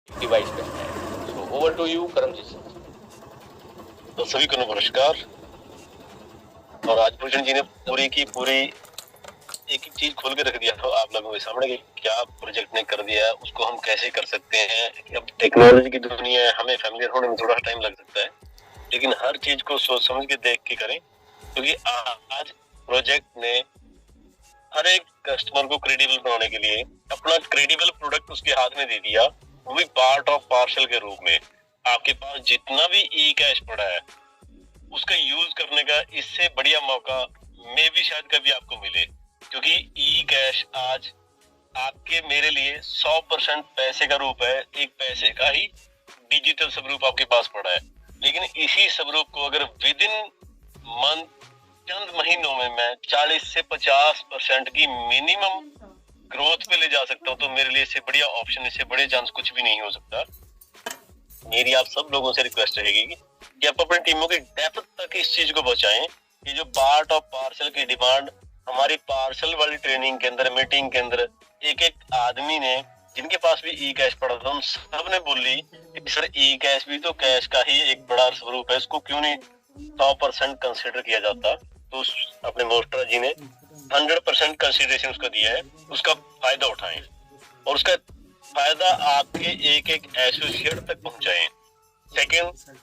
Device करता है। So over to you Karamjeet Singh. तो सभी को नमस्कार। और आज भूषण जी ने पूरी की पूरी एक एक चीज खोल के रख दिया था आप लोगों के सामने कि क्या प्रोजेक्ट ने कर दिया, उसको हम कैसे कर सकते हैं। अब टेक्नोलॉजी की दुनिया है, हमें फैमिलियर होने में थोड़ा टाइम लग सकता है, लेकिन हर चीज को सोच समझ के देख के करें, क्योंकि आज प्रोजेक्ट ने हर एक कस्टमर को क्रेडिबल बनाने के लिए अपना क्रेडिबल प्रोडक्ट उसके हाथ में दे दिया, वो भी पार्ट ऑफ पार्सल के रूप में। आपके पास जितना भी ई कैश पड़ा है उसका यूज करने का इससे बढ़िया मौका मे भी शायद कभी आपको मिले, क्योंकि ई कैश आज आपके मेरे लिए 100% पैसे का रूप है, एक पैसे का ही डिजिटल स्वरूप आपके पास पड़ा है। लेकिन इसी स्वरूप को अगर विद इन मंथ, चंद महीनों में मैं 40 से 50% की मिनिमम ग्रोथ पे ले जा सकता हूँ, तो मेरे लिए इससे बढ़िया ऑप्शन, इससे बड़े चांस कुछ भी नहीं हो सकता। मेरी आप सब लोगों से रिक्वेस्ट रहेगी कि आप अपनी टीमों की डेप्थ तक इस चीज को पहुंचाएं कि जो पार्ट ऑफ पार्सल की डिमांड हमारी पार्सल वाली ट्रेनिंग के अंदर, मीटिंग के अंदर एक एक आदमी ने, जिनके पास भी ई कैश पड़ा था, उन सब ने बोली कि सर ई कैश भी तो कैश का ही एक बड़ा स्वरूप है, इसको क्यों नहीं 100% कंसिडर किया जाता। तो अपने मोस्टर जी ने 100% कंसिडरेशन उसका दिया है, उसका फायदा उठाएं और उसका फायदा आपके एक एक एसोसिएट तक पहुंचाएं। सेकंड,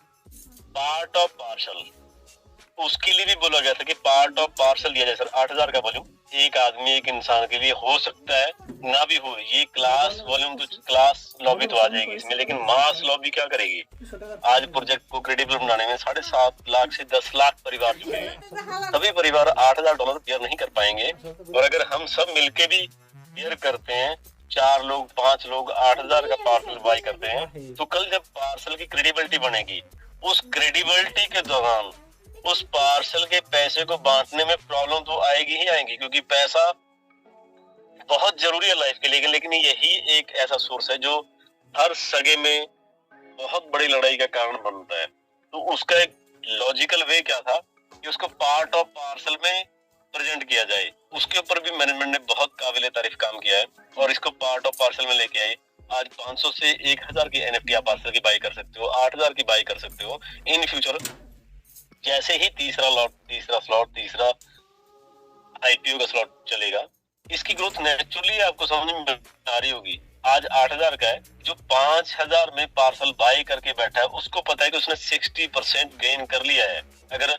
पार्ट ऑफ पार्सल, उसके लिए भी बोला गया था कि पार्ट ऑफ पार्सल दिया जाए। सर 8,000 का वॉल्यूम एक आदमी, एक इंसान के लिए हो सकता है, ना भी हो। ये क्लास वॉल्यूम तो क्लास लॉबी तो आ जाएगी इसमें, लेकिन मास लॉबी क्या करेगी। आज प्रोजेक्ट को क्रेडिबल बनाने में 7.5 लाख से 10 लाख परिवार जुड़े हैं। सभी परिवार $8,000 बेयर नहीं कर पाएंगे, और अगर हम सब मिलके भी बेयर करते हैं, 4 लोग 5 लोग 8,000 का पार्सल बाई करते हैं, तो कल जब पार्सल की क्रेडिबिलिटी बनेगी, उस क्रेडिबिलिटी के दौरान उस पार्सल के पैसे को बांटने में प्रॉब्लम तो आएगी ही आएगी, क्योंकि पैसा बहुत जरूरी है लाइफ के लिए। लेकिन यही एक ऐसा सोर्स है जो हर सगे में बहुत बड़ी लड़ाई का कारण बनता है। तो उसका एक लॉजिकल वे क्या था कि उसको पार्ट ऑफ पार्सल में प्रेजेंट किया जाए। उसके ऊपर भी मैनेजमेंट ने बहुत काबिल तारीफ काम किया है और इसको पार्ट ऑफ पार्सल में लेके आए। आज 500 से 1,000 की एनएफटी आप पार्सल की बाई कर सकते हो, 8,000 की बाई कर सकते हो। इन फ्यूचर जैसे ही तीसरा लॉट, तीसरा स्लॉट, तीसरा आईपीओ का स्लॉट चलेगा, इसकी ग्रोथ नेचुरली आपको समझ में आ रही होगी। आज 8,000 का है, जो 5,000 में पार्सल बाई करके बैठा है उसको पता है कि उसने 60% गेन कर लिया है। अगर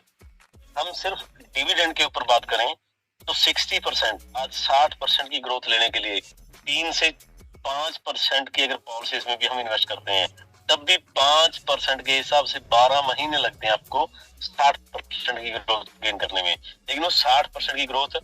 हम सिर्फ डिविडेंड के ऊपर बात करें तो 60%, आज 60% की ग्रोथ लेने के लिए 3 से 5% की अगर पॉलिसीज में भी हम इन्वेस्ट करते हैं, तब भी 5% के हिसाब से 12 महीने लगते हैं आपको 60% की ग्रोथ गेन करने में। लेकिन वो 60% की ग्रोथ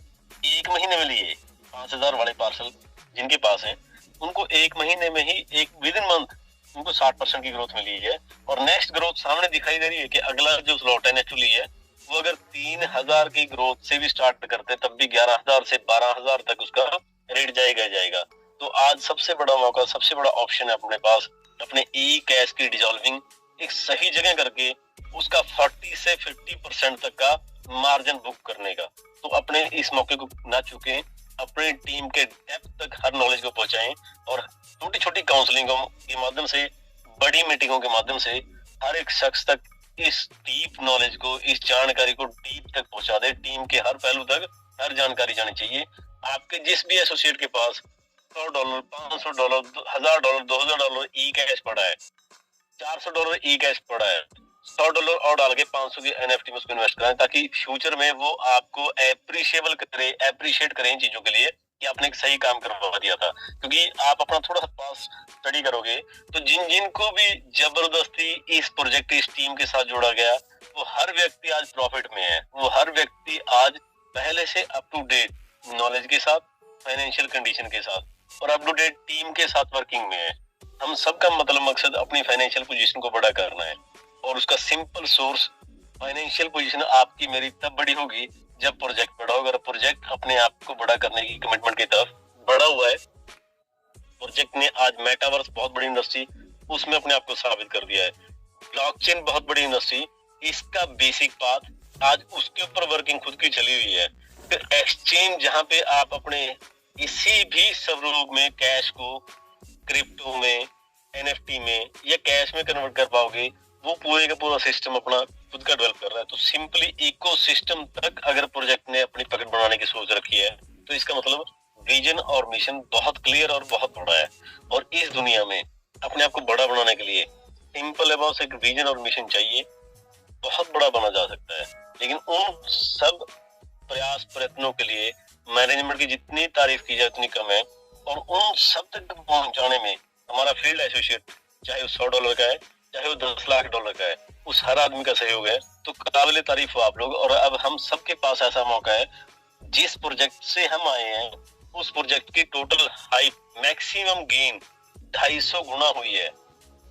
एक महीने में लिए 5,000 वाले पार्सल जिनके पास है, उनको एक महीने में ही, एक विद इन मंथ उनको 60% की ग्रोथ मिली है। और नेक्स्ट ग्रोथ सामने दिखाई दे रही है कि अगला जो स्लॉट है नेचुरली है, वो अगर 3,000 की ग्रोथ से भी स्टार्ट करते तब भी 11,000 से 12,000 तक उसका रेट जाएगा। तो आज सबसे बड़ा मौका, सबसे बड़ा ऑप्शन है अपने पास, अपने ई कैश की डिजॉल्विंग एक सही जगह करके उसका 40 से 50% तक का मार्जिन बुक करने का। तो अपने इस मौके को ना चूकें, अपनी टीम के डेप्थ तक हर नॉलेज को पहुंचाएं और छोटी छोटी काउंसलिंगों के माध्यम से, बड़ी मीटिंगों के माध्यम से हर एक शख्स तक इस डीप नॉलेज को, इस जानकारी को डीप तक पहुंचा दे। टीम के हर पहलू तक हर जानकारी जानी चाहिए। आपके जिस भी एसोसिएट के पास $100, $500, $1,000, $2,000 ई कैश पड़ा है, $400 ई कैश पड़ा है, $100 और डाल के 500 की एनएफटी में उसको इन्वेस्ट कराएं, ताकि फ्यूचर में वो आपको एप्रिशिएट करें इन चीजों के लिए कि आपने एक सही काम करवा दिया था। क्योंकि आप अपना थोड़ा सा पास स्टडी करोगे तो जिन जिन को भी जबरदस्ती इस प्रोजेक्ट, इस टीम के साथ जोड़ा गया, वो हर व्यक्ति आज प्रॉफिट में है। वो हर व्यक्ति आज पहले से अप टू डेट नॉलेज के साथ, फाइनेंशियल कंडीशन के साथ और अप टू डेट टीम के साथ वर्किंग में है। हम सबका मतलब मकसद अपनी फाइनेंशियल पोजीशन को बड़ा करना है, और उसका सिंपल सोर्स, फाइनेंशियल पोजीशन आपकी मेरी तब बड़ी होगी जब प्रोजेक्ट बड़ा होगा। प्रोजेक्ट अपने आप को बड़ा करने की कमिटमेंट की तरफ बड़ा हुआ है। प्रोजेक्ट ने आज मेटावर्स, बहुत बड़ी इंडस्ट्री, उसमें अपने आप को साबित कर दिया है। ब्लॉकचेन बहुत बड़ी इंडस्ट्री, इसका बेसिक पाथ आज उसके ऊपर वर्किंग खुद की चली हुई है। फिर एक्सचेंज, जहां पे आप अपने किसी भी स्वरूप में कैश को क्रिप्टो में एनएफटी में या कैश में कन्वर्ट कर पाओगे, वो पूरे का पूरा सिस्टम अपना खुद का डेवलप कर रहा है। तो सिंपली इकोसिस्टम तक अगर प्रोजेक्ट ने अपनी पकड़ बनाने की सोच रखी है, तो इसका मतलब विजन और मिशन बहुत क्लियर और बहुत बड़ा है। और इस दुनिया में अपने आप को बड़ा बनाने के लिए सिंपल है, बस एक विजन और मिशन चाहिए, बहुत बड़ा बना जा सकता है। लेकिन उन सब प्रयास प्रयत्नों के लिए मैनेजमेंट की जितनी तारीफ की जाए उतनी कम है। और उन सब तक पहुंचाने में हमारा फील्ड एसोसिएट, चाहे वो $100 का है, चाहे वो $10 लाख का है, उस हर आदमी का सहयोग है। तो काबिल तारीफ हो आप लोग। और अब हम सबके पास ऐसा मौका है, जिस प्रोजेक्ट से हम आए हैं उस प्रोजेक्ट की टोटल हाइप मैक्सिमम गेन 250 गुना हुई है,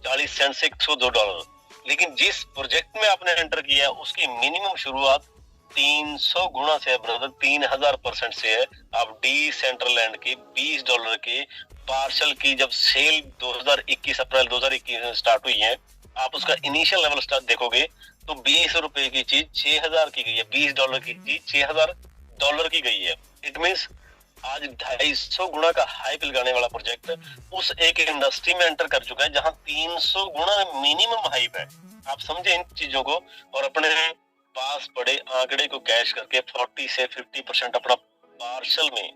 40 सेंट से $102। लेकिन जिस प्रोजेक्ट में आपने एंटर किया है उसकी मिनिमम शुरुआत 300 गुना से है ब्रदर, 3000% से है। आप डिसेंट्रलैंड के $20 के पार्सल की जब सेल 2021 अप्रैल 2021 में स्टार्ट हुई है, आप उसका इनिशियल लेवल स्टार्ट देखोगे तो ₹20 की चीज 6000 की गई है, $20 की चीज $6000 की गई है। इट मीन्स आज 250 गुना का हाइप लगाने वाला प्रोजेक्ट उस एक इंडस्ट्री में एंटर कर चुका है जहां 300 गुना मिनिमम हाइप है। आप समझे इन चीजों को, और अपने पास पड़े आंकड़े को कैश करके 40 से 50% अपना पार्सल में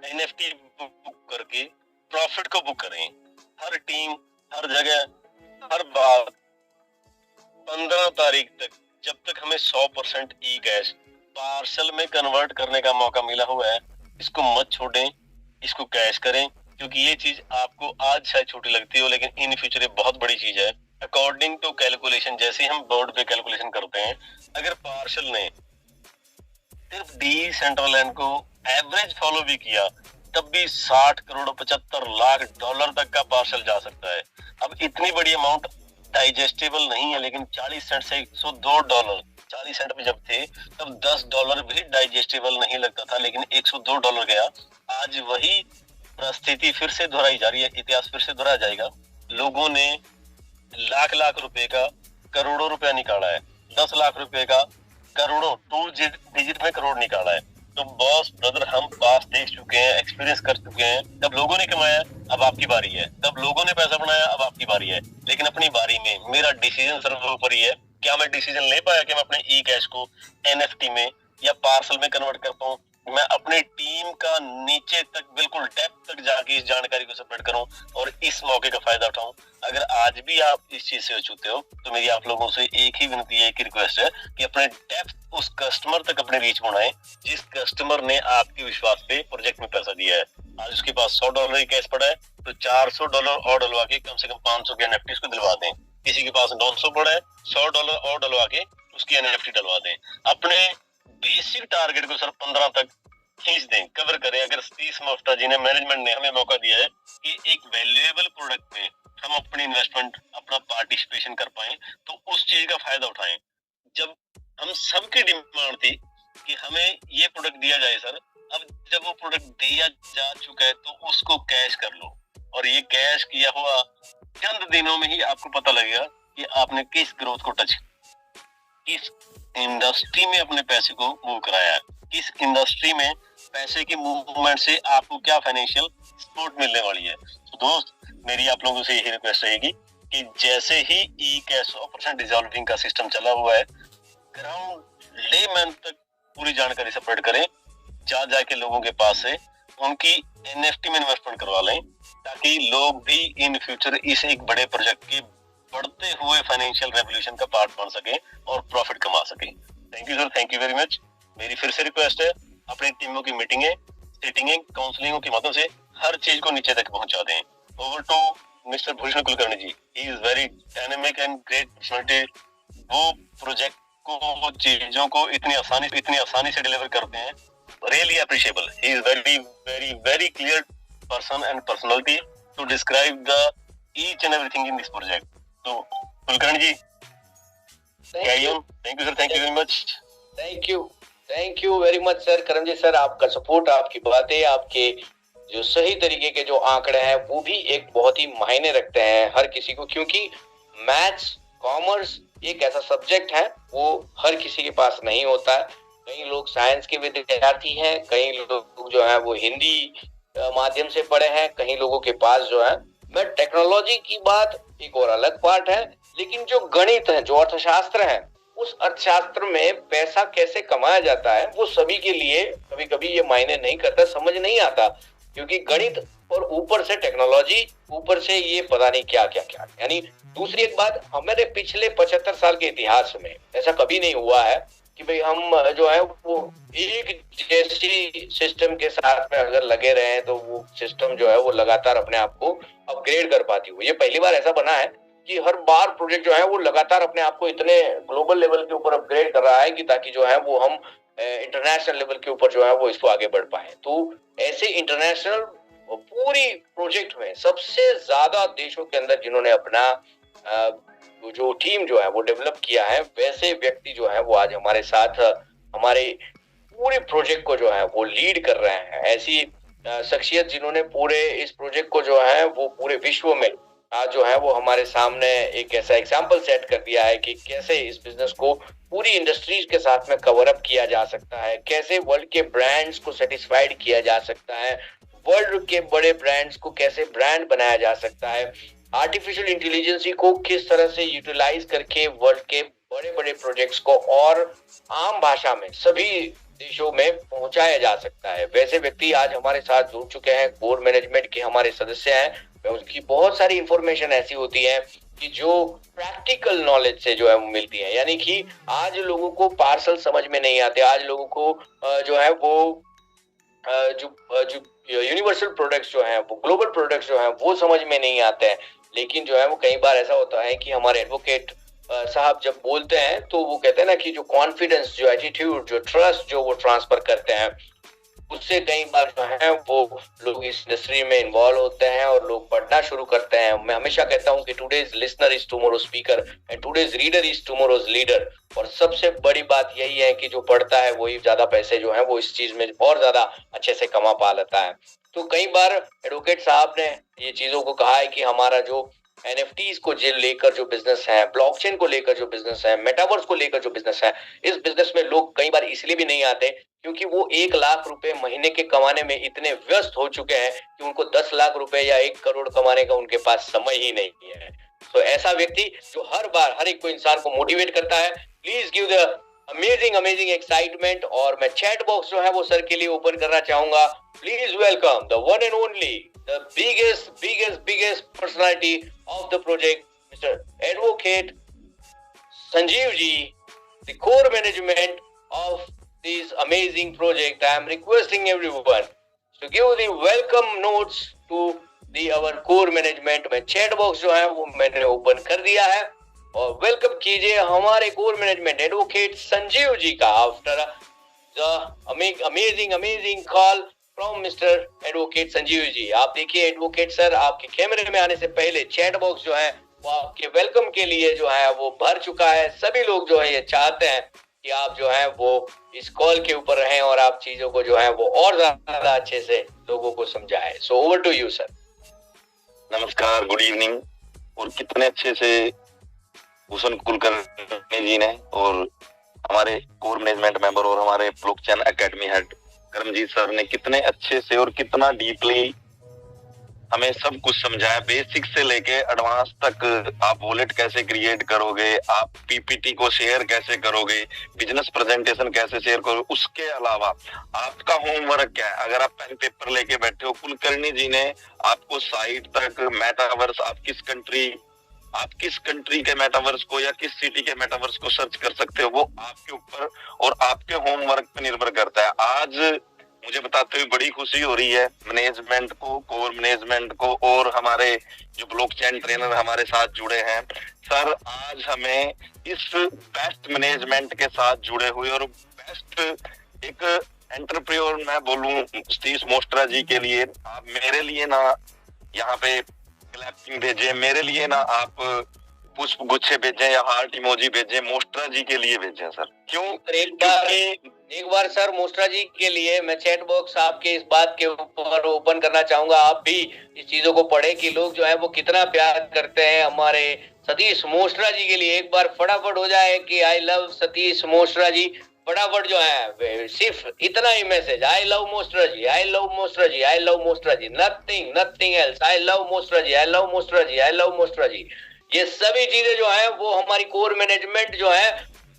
एनएफटी बुक करके प्रॉफिट को बुक करें। हर टीम, हर जगह, हर बार 15 तारीख तक, जब तक हमें 100% ई कैश पार्सल में कन्वर्ट करने का मौका मिला हुआ है, इसको मत छोड़ें, इसको कैश करें। क्योंकि ये चीज आपको आज शायद छोटी लगती हो, लेकिन इन फ्यूचर ये बहुत बड़ी चीज है। अकॉर्डिंग टू कैलकुलेशन, जैसे हम बोर्ड पे कैलकुलेशन करते हैं, अगर पार्सल ने सिर्फ डिसेंट्रलैंड को एवरेज फॉलो भी किया, तब भी 60 करोड़ 75 लाख डॉलर तक का पार्सल जा सकता है। अब इतनी बड़ी अमाउंट डाइजेस्टेबल नहीं है, लेकिन 40 सेंट से $102, 40 सेंट में जब थे तब $10 भी डाइजेस्टेबल नहीं लगता था, लेकिन $102 गया। आज वही परिस्थिति फिर से दोहराई जा रही है, इतिहास फिर से दोहराया जाएगा। लोगों ने लाख लाख रुपए का करोड़ों रुपया निकाला है, 10 लाख रुपए का करोड़ों, 2 डिजिट में करोड़ निकाला है। तो बॉस ब्रदर, हम पास देख चुके हैं, एक्सपीरियंस कर चुके हैं। तब लोगों ने कमाया, अब आपकी बारी है। तब लोगों ने पैसा बनाया, अब आपकी बारी है। लेकिन अपनी बारी में मेरा डिसीजन सर्वोपरि है। क्या मैं डिसीजन ले पाया कि मैं अपने ई कैश को एनएफटी में या पार्सल में कन्वर्ट कर पाऊं? मैं अपनी टीम का नीचे तक, बिल्कुल डेप्थ तक जाके इस जानकारी को स्प्रेड करूं और इस मौके का फायदा उठाऊं। अगर आज भी आप इस चीज से अछूते हो, तो मेरी आप लोगों से एक ही विनती है, एक ही रिक्वेस्ट है कि अपने डेप्थ उस कस्टमर तक अपने रीच बढ़ाएं, जिस कस्टमर ने आपके विश्वास पे प्रोजेक्ट में पैसा दिया है। आज उसके पास $100 ही कैश पड़ा है, तो $400 और डलवा के कम से कम 500 के एनएफटी को दिलवा दें। किसी के पास 900 पड़ा है, $100 और डलवा के उसकी एनएफटी डलवा दें। अपने बेसिक टारगेट को सर 15 तक खींच दें, कवर करें। अगर सतीश मोस्टा जी ने, मैनेजमेंट ने हमें मौका दिया है कि एक वैल्यूएबल प्रोडक्ट में हम अपनी इन्वेस्टमेंट, अपना पार्टिसिपेशन कर पाए, तो उस चीज का फायदा उठाएं। जब हम सबकी डिमांड थी कि हमें ये प्रोडक्ट दिया जाए सर, अब जब वो प्रोडक्ट दिया जा चुका है तो उसको कैश कर लो। और ये कैश किया हुआ चंद दिनों में ही आपको पता लगेगा कि आपने किस ग्रोथ को टच, किस इंडस्ट्री में अपने पैसे को मूव कराया है, किस इंडस्ट्री में पैसे की मूवमेंट से आपको क्या फाइनेंशियल सपोर्ट मिलने वाली है। तो दोस्त, मेरी आप लोगों से यही रिक्वेस्ट रहेगी कि जैसे ही ई कैश 100% डिसॉल्विंग का सिस्टम चला हुआ है, ग्राउंड लेमैन तक पूरी जानकारी स्प्रेड करें, जा जाके लोगों के पास से उनकी एनएफटी में इन्वेस्टमेंट करवा लें, ताकि लोग भी इन फ्यूचर इस एक बड़े प्रोजेक्ट के बढ़ते हुए फाइनेंशियल रेवोल्यूशन का पार्ट बन सके और प्रॉफिट कमा सके। Thank you sir, thank you very much. मेरी फिर से रिक्वेस्ट है, अपनी टीमों की मीटिंगें, सेटिंगें, काउंसलिंगों के माध्यम से हर चीज को नीचे तक पहुंचा दें। Over to mister Bhushan Kulkarni ji, he is very dynamic and great personality. वो प्रोजेक्ट को, वो चीजों को इतनी आसानी से डिलीवर करते हैं, really appreciable. He is very very very clear person and personality to describe the each and everything in this project. तो Kulkarni ji, thank you sir, thank you very much. Thank you very much sir, Karamjit sir. आपका support, आपकी बातें, आपके जो सही तरीके के जो आंकड़े हैं, वो भी एक बहुत ही मायने रखते हैं हर किसी को। क्योंकि मैथ्स, कॉमर्स एक ऐसा सब्जेक्ट है, वो हर किसी के पास नहीं होता है। कई लोग साइंस के विद्यार्थी हैं, कई लोग जो है वो हिंदी माध्यम से पढ़े हैं, कई लोगों के पास जो है मैं टेक्नोलॉजी की बात एक और अलग पार्ट है, लेकिन जो गणित है, जो अर्थशास्त्र है, उस अर्थशास्त्र में पैसा कैसे कमाया जाता है वो सभी के लिए कभी कभी ये मायने नहीं करता, समझ नहीं आता, क्योंकि गणित और ऊपर से टेक्नोलॉजी, ऊपर से ये पता नहीं क्या क्या क्या। यानी दूसरी एक बात, हमारे पिछले 75 साल के इतिहास में ऐसा कभी नहीं हुआ है कि भाई हम जो है वो एक जैसी सिस्टम के साथ में अगर लगे रहे तो वो सिस्टम जो है वो लगातार अपने आप को अपग्रेड कर पाती हो। ये पहली बार ऐसा बना है कि हर बार प्रोजेक्ट जो है वो लगातार अपने आप को इतने ग्लोबल लेवल के ऊपर अपग्रेड कर रहा है कि ताकि जो है वो हम इंटरनेशनल लेवल के ऊपर जो है वो इसको आगे बढ़ पाए। तो ऐसे इंटरनेशनल पूरी प्रोजेक्ट में सबसे ज्यादा देशों के अंदर जिन्होंने अपना जो टीम जो है वो डेवलप किया है, वैसे व्यक्ति जो है वो आज हमारे साथ हमारे पूरे प्रोजेक्ट को जो है वो लीड कर रहे हैं। ऐसी शख्सियत जिन्होंने पूरे इस प्रोजेक्ट को जो है वो पूरे विश्व में आज जो है वो हमारे सामने एक ऐसा एग्जाम्पल सेट कर दिया है कि कैसे इस बिजनेस को पूरी इंडस्ट्रीज के साथ में कवर अप किया जा सकता है, कैसे वर्ल्ड के ब्रांड्स को सेटिस्फाइड किया जा सकता है, वर्ल्ड के बड़े ब्रांड्स को कैसे ब्रांड बनाया जा सकता है, आर्टिफिशियल इंटेलिजेंस को किस तरह से यूटिलाइज करके वर्ल्ड के बड़े बड़े प्रोजेक्ट्स को और आम भाषा में सभी देशों में पहुंचाया जा सकता है। वैसे व्यक्ति आज हमारे साथ जुड़ चुके हैं, कोर मैनेजमेंट के हमारे सदस्य हैं। उसकी बहुत सारी इंफॉर्मेशन ऐसी होती है कि जो प्रैक्टिकल नॉलेज से जो है मिलती है। यानी कि आज लोगों को पार्सल समझ में नहीं आते, आज लोगों को जो है वो जो यूनिवर्सल प्रोडक्ट्स जो हैं, वो ग्लोबल प्रोडक्ट्स जो हैं वो समझ में नहीं आते हैं। लेकिन जो है वो कई बार ऐसा होता है कि हमारे एडवोकेट साहब जब बोलते हैं तो वो कहते हैं ना कि जो कॉन्फिडेंस, जो एटीट्यूड, जो ट्रस्ट जो वो ट्रांसफर करते हैं, उससे कई बार जो है वो लोग इस इंडस्ट्री में इन्वॉल्व होते हैं और लोग पढ़ना शुरू करते हैं। मैं हमेशा कहता हूं कि today's listener is tomorrow speaker and today's reader is tomorrow's leader. और सबसे बड़ी बात यही है कि जो पढ़ता है वही ज्यादा पैसे जो है वो इस चीज में और ज्यादा अच्छे से कमा पा लेता है। तो कई बार एडवोकेट साहब ने ये चीजों को कहा है कि हमारा जो एनएफटीज को लेकर जो बिजनेस है, ब्लॉकचेन को लेकर जो बिजनेस है, मेटावर्स को लेकर जो बिजनेस है, इस बिजनेस में लोग कई बार इसलिए भी नहीं आते क्योंकि वो 1 लाख रुपए महीने के कमाने में इतने व्यस्त हो चुके हैं कि उनको 10 लाख रुपए या 1 करोड़ कमाने का उनके पास समय ही नहीं है। तो ऐसा व्यक्ति जो हर बार हर एक को इंसान को मोटिवेट करता है, please give the amazing excitement. और मैं चैट बॉक्स जो है वो सर के लिए ओपन करना चाहूंगा। Please welcome the one and only, the biggest personality of the project, Mr. Advocate Sanjeev ji, the core management of this amazing project. I am requesting everyone to give the welcome notes to the our core management. मैं chat box जो है वो मैंने open कर दिया है और welcome कीजिए हमारे core management Advocate Sanjeev ji का after the amazing call from mister advocate Sanjeev ji. आप देखिए एडवोकेट सर आपके कैमरे में आने से पहले चैट बॉक्स जो है वो आपके वेलकम के लिए जो है वो भर चुका है। सभी लोग जो है ये चाहते हैं कि आप जो है वो इस कॉल के ऊपर रहें और आप चीजों को जो है वो और ज्यादा अच्छे से लोगों को समझाएं। So over to you sir. नमस्कार, गुड इवनिंग। और कितने अच्छे से भूषण कुलकर्णी जी ने और हमारे कोर मैनेजमेंट मेंबर और हमारे blockchain academy head Karamjeet sir ने कितने अच्छे से और कितना डीपली हमें सब कुछ समझाया, बेसिक से लेके एडवांस तक। आप वॉलेट कैसे क्रिएट करोगे, आप पीपीटी को शेयर कैसे करोगे, बिजनेस प्रेजेंटेशन कैसे शेयर करोगे, उसके अलावा आपका होमवर्क क्या है। अगर आप पेन पेपर लेके बैठे हो, कुलकर्णी जी ने आपको साइट तक मेटावर्स, आप किस कंट्री के मेटावर्स को या किस सिटी के मेटावर्स को सर्च कर सकते हो, वो आपके ऊपर और आपके होमवर्क पे निर्भर करता है। आज मुझे बताते हुए बड़ी खुशी हो रही है मैनेजमेंट को, कोर मैनेजमेंट को और हमारे जो ब्लॉकचेन ट्रेनर हमारे साथ जुड़े हैं। सर आज हमें इस बेस्ट मैनेजमेंट के साथ जुड़े हुए और बेस्ट एक एंटरप्रेन्योर मैं बोलूं सतीश मोस्ट्रा जी के लिए, आप मेरे लिए ना यहाँ पे क्लैपिंग भेजे, मेरे लिए ना आप पुष्प गुच्छे भेजे या हार्ट इमोजी भेजे, मोस्ट्रा जी के लिए भेजे सर। क्यों? एक बार सर मोस्ट्रा जी के लिए मैं चैट बॉक्स आपके इस बात के ऊपर ओपन करना चाहूंगा। आप भी इस चीजों को पढ़े कि लोग जो है वो कितना प्यार करते हैं हमारे सतीश मोस्ट्रा जी के लिए। एक बार फटाफट हो जाए कि आई लव सतीश मोस्ट्रा जी, फटाफट जो है सिर्फ इतना ही message, I love Mostra ji, I love Mostra ji, I love Mostra ji, nothing nothing else, I love Mostra ji, I love Mostra ji, I love Mostra ji. ये सभी चीजें जो है वो हमारी कोर मैनेजमेंट जो है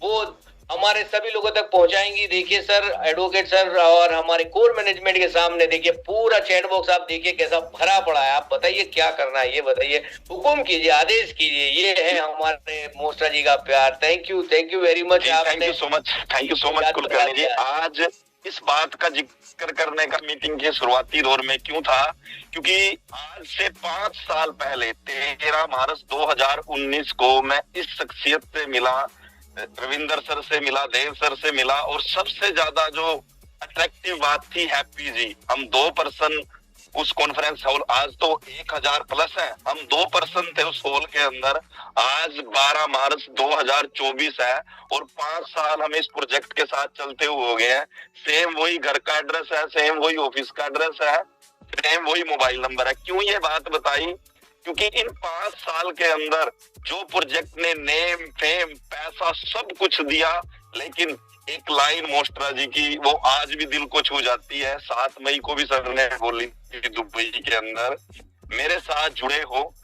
वो हमारे सभी लोगों तक पहुंचाएंगी। देखिए सर, एडवोकेट सर और हमारे कोर मैनेजमेंट के सामने देखिए पूरा चैट बॉक्स आप देखिए कैसा भरा पड़ा है। आप बताइए क्या करना है, ये बताइए, हुक्म कीजिए, आदेश कीजिए। ये है हमारे मोस्ट्रा जी का प्यार। Thank you very much. Thank you so much Kulkarni ji. आज इस बात का जिक्र करने का मीटिंग के शुरुआती दौर में क्यों था, क्योंकि आज से 5 साल पहले 13 मार्च 2019 को मैं इस शख्सियत से मिला, रविंदर सर से मिला, देव सर से मिला, और सबसे ज्यादा जो अट्रैक्टिव बात थी हैप्पी जी। हम 2 पर्सन उस कॉन्फ्रेंस हॉल, आज तो 1000 प्लस है, हम 2 पर्सन थे उस हॉल के अंदर। आज 12 मार्च 2024 है और 5 साल हमें इस प्रोजेक्ट के साथ चलते हुए हो गए हैं। सेम वही घर का एड्रेस है, सेम वही ऑफिस का एड्रेस है, सेम वही मोबाइल नंबर है। क्यों ये बात बताई? क्योंकि इन 5 साल के अंदर जो प्रोजेक्ट ने नेम फेम पैसा सब कुछ दिया, लेकिन एक लाइन मोस्ट्रा जी की वो आज भी दिल को छू जाती है। 7 मई को भी सर ने बोली थी दुबई के अंदर, मेरे साथ जुड़े हो,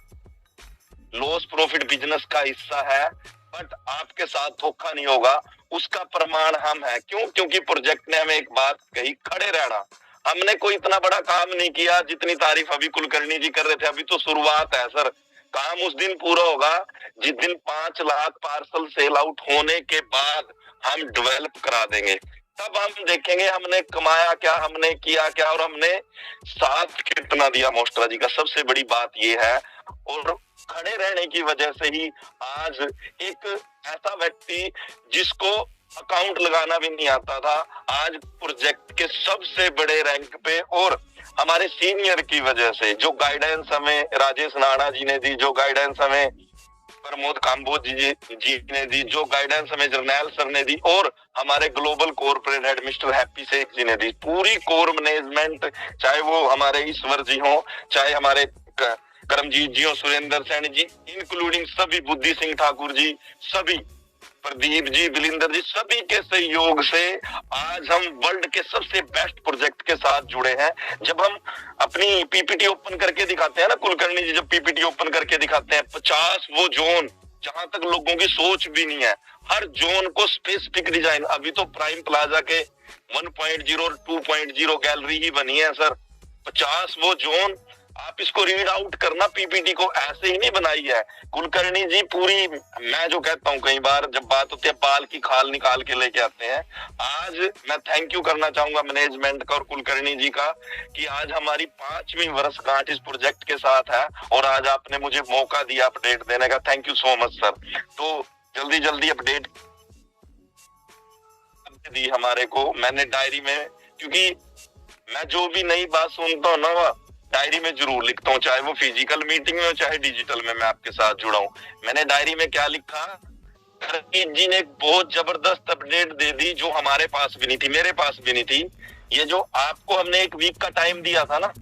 लॉस प्रॉफिट बिजनेस का हिस्सा है, बट आपके साथ धोखा नहीं होगा। उसका प्रमाण हम है। क्यों? क्योंकि प्रोजेक्ट ने हमें एक बात कही, खड़े रहना। हमने कोई इतना बड़ा काम नहीं किया जितनी तारीफ अभी कुलकर्णी जी कर रहे थे। अभी तो शुरुआत है सर। काम उस दिन पूरा होगा जिस दिन 5 लाख पार्सल सेल आउट होने के बाद हम डेवलप करा देंगे। तब हम देखेंगे हमने कमाया क्या, हमने किया क्या, और हमने साथ कितना दिया मोस्ट्रा जी का। सबसे बड़ी बात ये है। और खड़े रहने की वजह से ही आज एक ऐसा व्यक्ति जिसको अकाउंट लगाना भी नहीं आता था, आज प्रोजेक्ट के सबसे बड़े रैंक पे, और हमारे सीनियर की वजह से जो गाइडेंस हमें राजेश नाना जी ने दी, जो गाइडेंस हमें प्रमोद काम्बोज जी ने दी, जो गाइडेंस हमें जर्नैल सर ने दी, और हमारे global corporate head mister Happy Sheikh ji ने दी। पूरी कोर मैनेजमेंट, चाहे वो हमारे ईश्वर जी हो, चाहे हमारे करमजीत जी हो, सुरेंद्र सैनी जी, इंक्लूडिंग सभी, बुद्धि सिंह ठाकुर जी, सभी, प्रदीप जी, बिलिंदर जी, सभी के सहयोग से आज हम वर्ल्ड के सबसे बेस्ट प्रोजेक्ट के साथ जुड़े हैं। जब हम अपनी पीपीटी ओपन करके दिखाते हैं ना कुलकर्णी जी, जब पीपीटी ओपन करके दिखाते हैं 50 वो जोन जहां तक लोगों की सोच भी नहीं है, हर जोन को स्पेसिफिक डिजाइन। अभी तो प्राइम प्लाजा के 1.0 और 2.0 गैलरी ही बनी है सर। 50 वो जोन, आप इसको रीड आउट करना, पीपीटी को ऐसे ही नहीं बनाई है कुलकर्णी जी। पूरी, मैं जो कहता हूँ कई बार जब बात होती है बाल की खाल निकाल के लेके आते हैं। आज मैं थैंक यू करना चाहूंगा मैनेजमेंट का और कुलकर्णी जी का कि आज हमारी 5वीं वर्षगांठ इस प्रोजेक्ट के साथ है, और आज आपने मुझे मौका दिया अपडेट देने का। Thank you so much sir. तो जल्दी जल्दी अपडेट दी हमारे को। मैंने डायरी में, क्योंकि मैं जो भी नई बात सुनता हूँ ना डायरी में जरूर लिखता हूँ, चाहे वो फिजिकल मीटिंग में हो चाहे डिजिटल में मैं आपके साथ जुड़ा हूँ। मैंने डायरी में क्या लिखा, करमजीत जी ने एक बहुत जबरदस्त अपडेट दे दी जो हमारे पास भी नहीं थी, मेरे पास भी नहीं थी। ये जो आपको हमने 1 वीक का टाइम दिया था ना,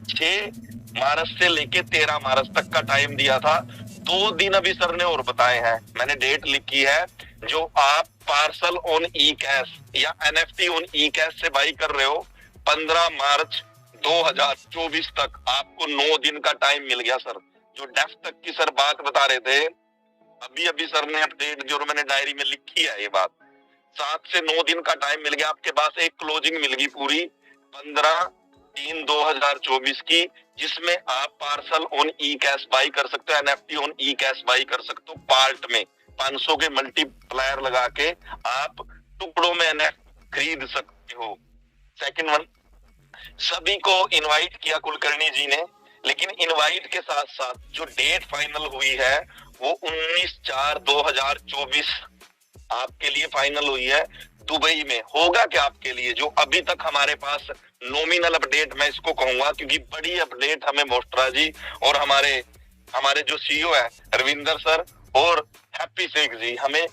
6 मार्च से लेके 13 मार्च तक का टाइम दिया था, 2 दिन अभी सर ने और बताए हैं। मैंने डेट लिखी है, जो आप पार्सल ऑन ई कैश या एनएफटी ऑन ई कैश से बाई कर रहे हो, 15 मार्च 2024 तक आपको 9 दिन का टाइम मिल गया सर। जो डेफ तक की सर बात बता रहे थे, अभी अभी सर ने अपडेट जो मैंने डायरी में लिखी है ये बात, 7 से 9 दिन का टाइम मिल गया। आपके पास एक क्लोजिंग मिल गई पूरी 15/3/2024 की, जिसमें आप parcel on E cash by कर सकते हो, NFT on E cash by कर सकते हो। पार्ट में 500 के मल्टीप्लायर लगा के आप टुकड़ों में एनएफटी खरीद सकते हो। सेकंड वन, सभी को इनवाइट किया कुलकर्णी जी ने, लेकिन इनवाइट के साथ साथ जो डेट फाइनल हुई है वो 19/4/2024 आपके लिए फाइनल हुई है दुबई में। होगा क्या आपके लिए, जो अभी तक हमारे पास नॉमिनल अपडेट मैं इसको कहूंगा, क्योंकि बड़ी अपडेट हमें मोस्ट्रा जी और हमारे जो सीईओ है रविंदर सर और हैप्पी शेख जी हमें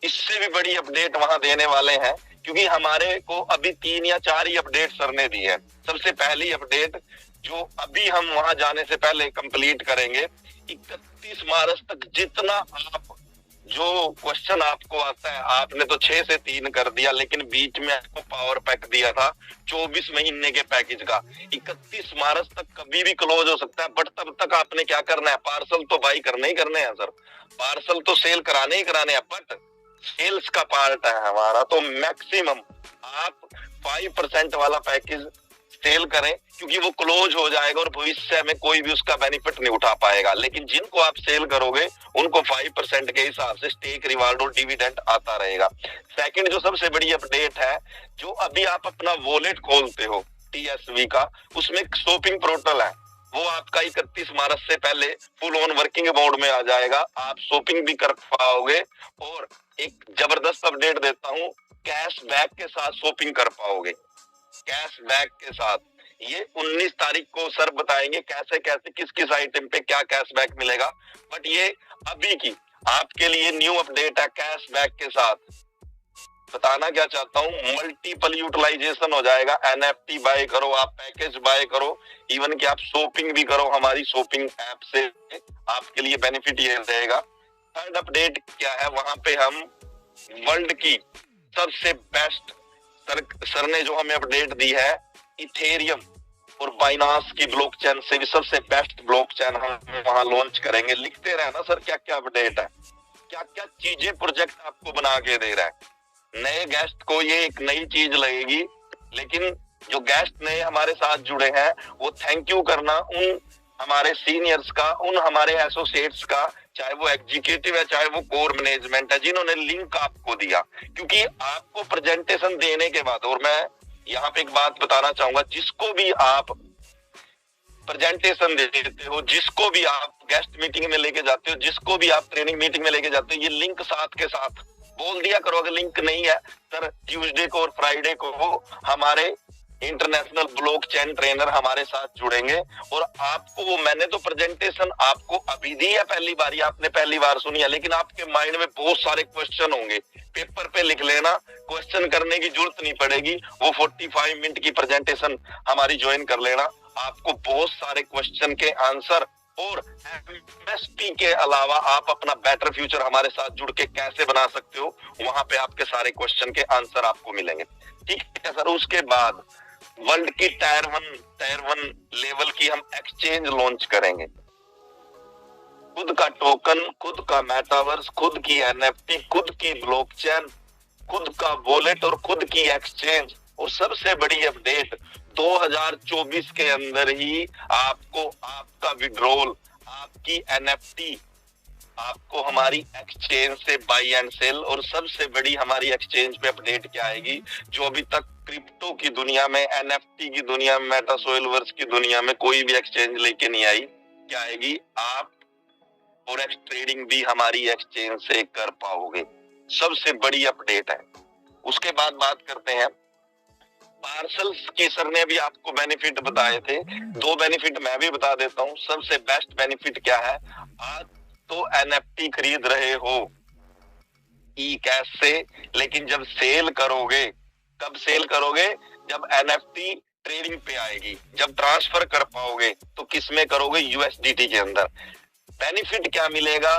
इससे भी बड़ी अपडेट वहां देने वाले हैं, क्योंकि हमारे को अभी 3 या 4 ही अपडेट सर ने दी है। सबसे पहली अपडेट जो अभी हम वहां जाने से पहले कंप्लीट करेंगे, 31 मार्च तक जितना आप जो क्वेश्चन आपको आता है, आपने तो 6 से 3 कर दिया, लेकिन बीच में आपको पावर पैक दिया था 24 महीने के पैकेज का, 31 मार्च तक कभी भी क्लोज हो सकता है, बट तब तक आपने क्या करना है, पार्सल तो बाई करने ही करने हैं सर, पार्सल तो सेल कराने ही कराने हैं, बट सेल्स का पार्ट है हमारा, तो मैक्सिमम आप 5% वाला पैकेज सेल करें, क्योंकि वो क्लोज हो जाएगा और भविष्य में कोई भी उसका बेनिफिट नहीं उठा पाएगा। लेकिन जिनको आप सेल करोगे उनको 5% के हिसाब से स्टेक, रिवार्ड और डिविडेंड आता रहेगा। सेकंड जो सबसे बड़ी अपडेट है, जो अभी आप अपना वॉलेट खोलते हो TSV का, उसमें शॉपिंग पोर्टल है, वो आपका 31 मार्च से पहले फुल ऑन वर्किंग मोड में आ जाएगा, आप शॉपिंग भी कर पाओगे। और एक जबरदस्त अपडेट देता हूँ, कैशबैक के साथ शॉपिंग कर पाओगे, कैशबैक के साथ। ये 19 तारीख को सर बताएंगे कैसे कैसे किस किस आइटम पे क्या कैशबैक मिलेगा, बट ये अभी की आपके लिए न्यू अपडेट है। कैशबैक के साथ बताना क्या चाहता हूँ, मल्टीपल यूटिलाइजेशन हो जाएगा, NFT बाय करो, आप पैकेज बाय करो, इवन कि आप शॉपिंग भी करो हमारी शॉपिंग ऐप से, आपके लिए बेनिफिट ये रहेगा। थर्ड अपडेट क्या है, वहां पे हम वर्ल्ड की सबसे बेस्ट सर ने जो हमें अपडेट दी है, इथेरियम और बाइनांस की ब्लॉकचेन से भी सबसे बेस्ट ब्लॉकचेन हम वहां लॉन्च करेंगे। लिखते रहे ना सर क्या क्या अपडेट है, क्या क्या चीजें प्रोजेक्ट आपको बना के दे रहा है। नए गेस्ट को ये एक नई चीज लगेगी, लेकिन जो गेस्ट नए हमारे साथ जुड़े हैं वो थैंक यू करना उन हमारे सीनियर्स का, उन हमारे एसोसिएट्स का, चाहे वो एग्जीक्यूटिव है चाहे वो कोर मैनेजमेंट है, जिन्होंने लिंक आपको दिया। क्योंकि आपको प्रेजेंटेशन देने के बाद, और मैं यहाँ पे एक बात बताना चाहूंगा, जिसको भी आप प्रेजेंटेशन देते हो, जिसको भी आप गेस्ट मीटिंग में लेके जाते हो, जिसको भी आप ट्रेनिंग मीटिंग में लेके जाते हो, ये लिंक साथ के साथ बोल दिया करो। अगर लिंक नहीं है सर, ट्यूसडे को और फ्राइडे को वो हमारे इंटरनेशनल ब्लॉकचेन ट्रेनर हमारे साथ जुड़ेंगे और आपको वो, मैंने तो प्रेजेंटेशन आपको अभी दी है, पहली बार आपने पहली बार सुनी है, लेकिन आपके माइंड में बहुत सारे क्वेश्चन होंगे, पेपर पे लिख लेना, क्वेश्चन करने की जरूरत नहीं पड़ेगी। वो 45 मिनट की प्रेजेंटेशन हमारी ज्वाइन कर लेना, आपको बहुत सारे क्वेश्चन के आंसर और MSP के अलावा आप अपना बेटर फ्यूचर हमारे साथ जुड़ के कैसे बना सकते हो, वहां पे आपके सारे क्वेश्चन के आंसर आपको मिलेंगे। ठीक है सर। उसके बाद वर्ल्ड की टायर वन लेवल की हम एक्सचेंज लॉन्च करेंगे, खुद का टोकन, खुद का मेटावर्स, खुद की NFT, खुद की ब्लॉकचेन, खुद का वॉलेट और खुद की एक्सचेंज। और सबसे बड़ी अपडेट, 2024 के अंदर ही आपको आपका विड्रॉल, आपकी NFT आपको हमारी एक्सचेंज से बाई एंड सेल। और सबसे बड़ी हमारी एक्सचेंज पे अपडेट क्या आएगी, जो अभी तक क्रिप्टो की दुनिया में, NFT की दुनिया में, मेटासोइलवर्स की दुनिया में कोई भी एक्सचेंज लेके नहीं आई, क्या आएगी, आप फॉरेक्स ट्रेडिंग भी हमारी एक्सचेंज से कर पाओगे। सबसे बड़ी अपडेट है। उसके बाद बात करते हैं पार्सल्स की। सर ने भी आपको बेनिफिट बताए थे, 2 बेनिफिट मैं भी बता देता हूँ। सबसे बेस्ट बेनिफिट क्या है, आज तो NFT खरीद रहे हो ई कैश से, लेकिन जब सेल करोगे, कब सेल करोगे, जब NFT ट्रेडिंग पे आएगी, जब ट्रांसफर कर पाओगे तो किस में करोगे, USDT के अंदर। बेनिफिट क्या मिलेगा,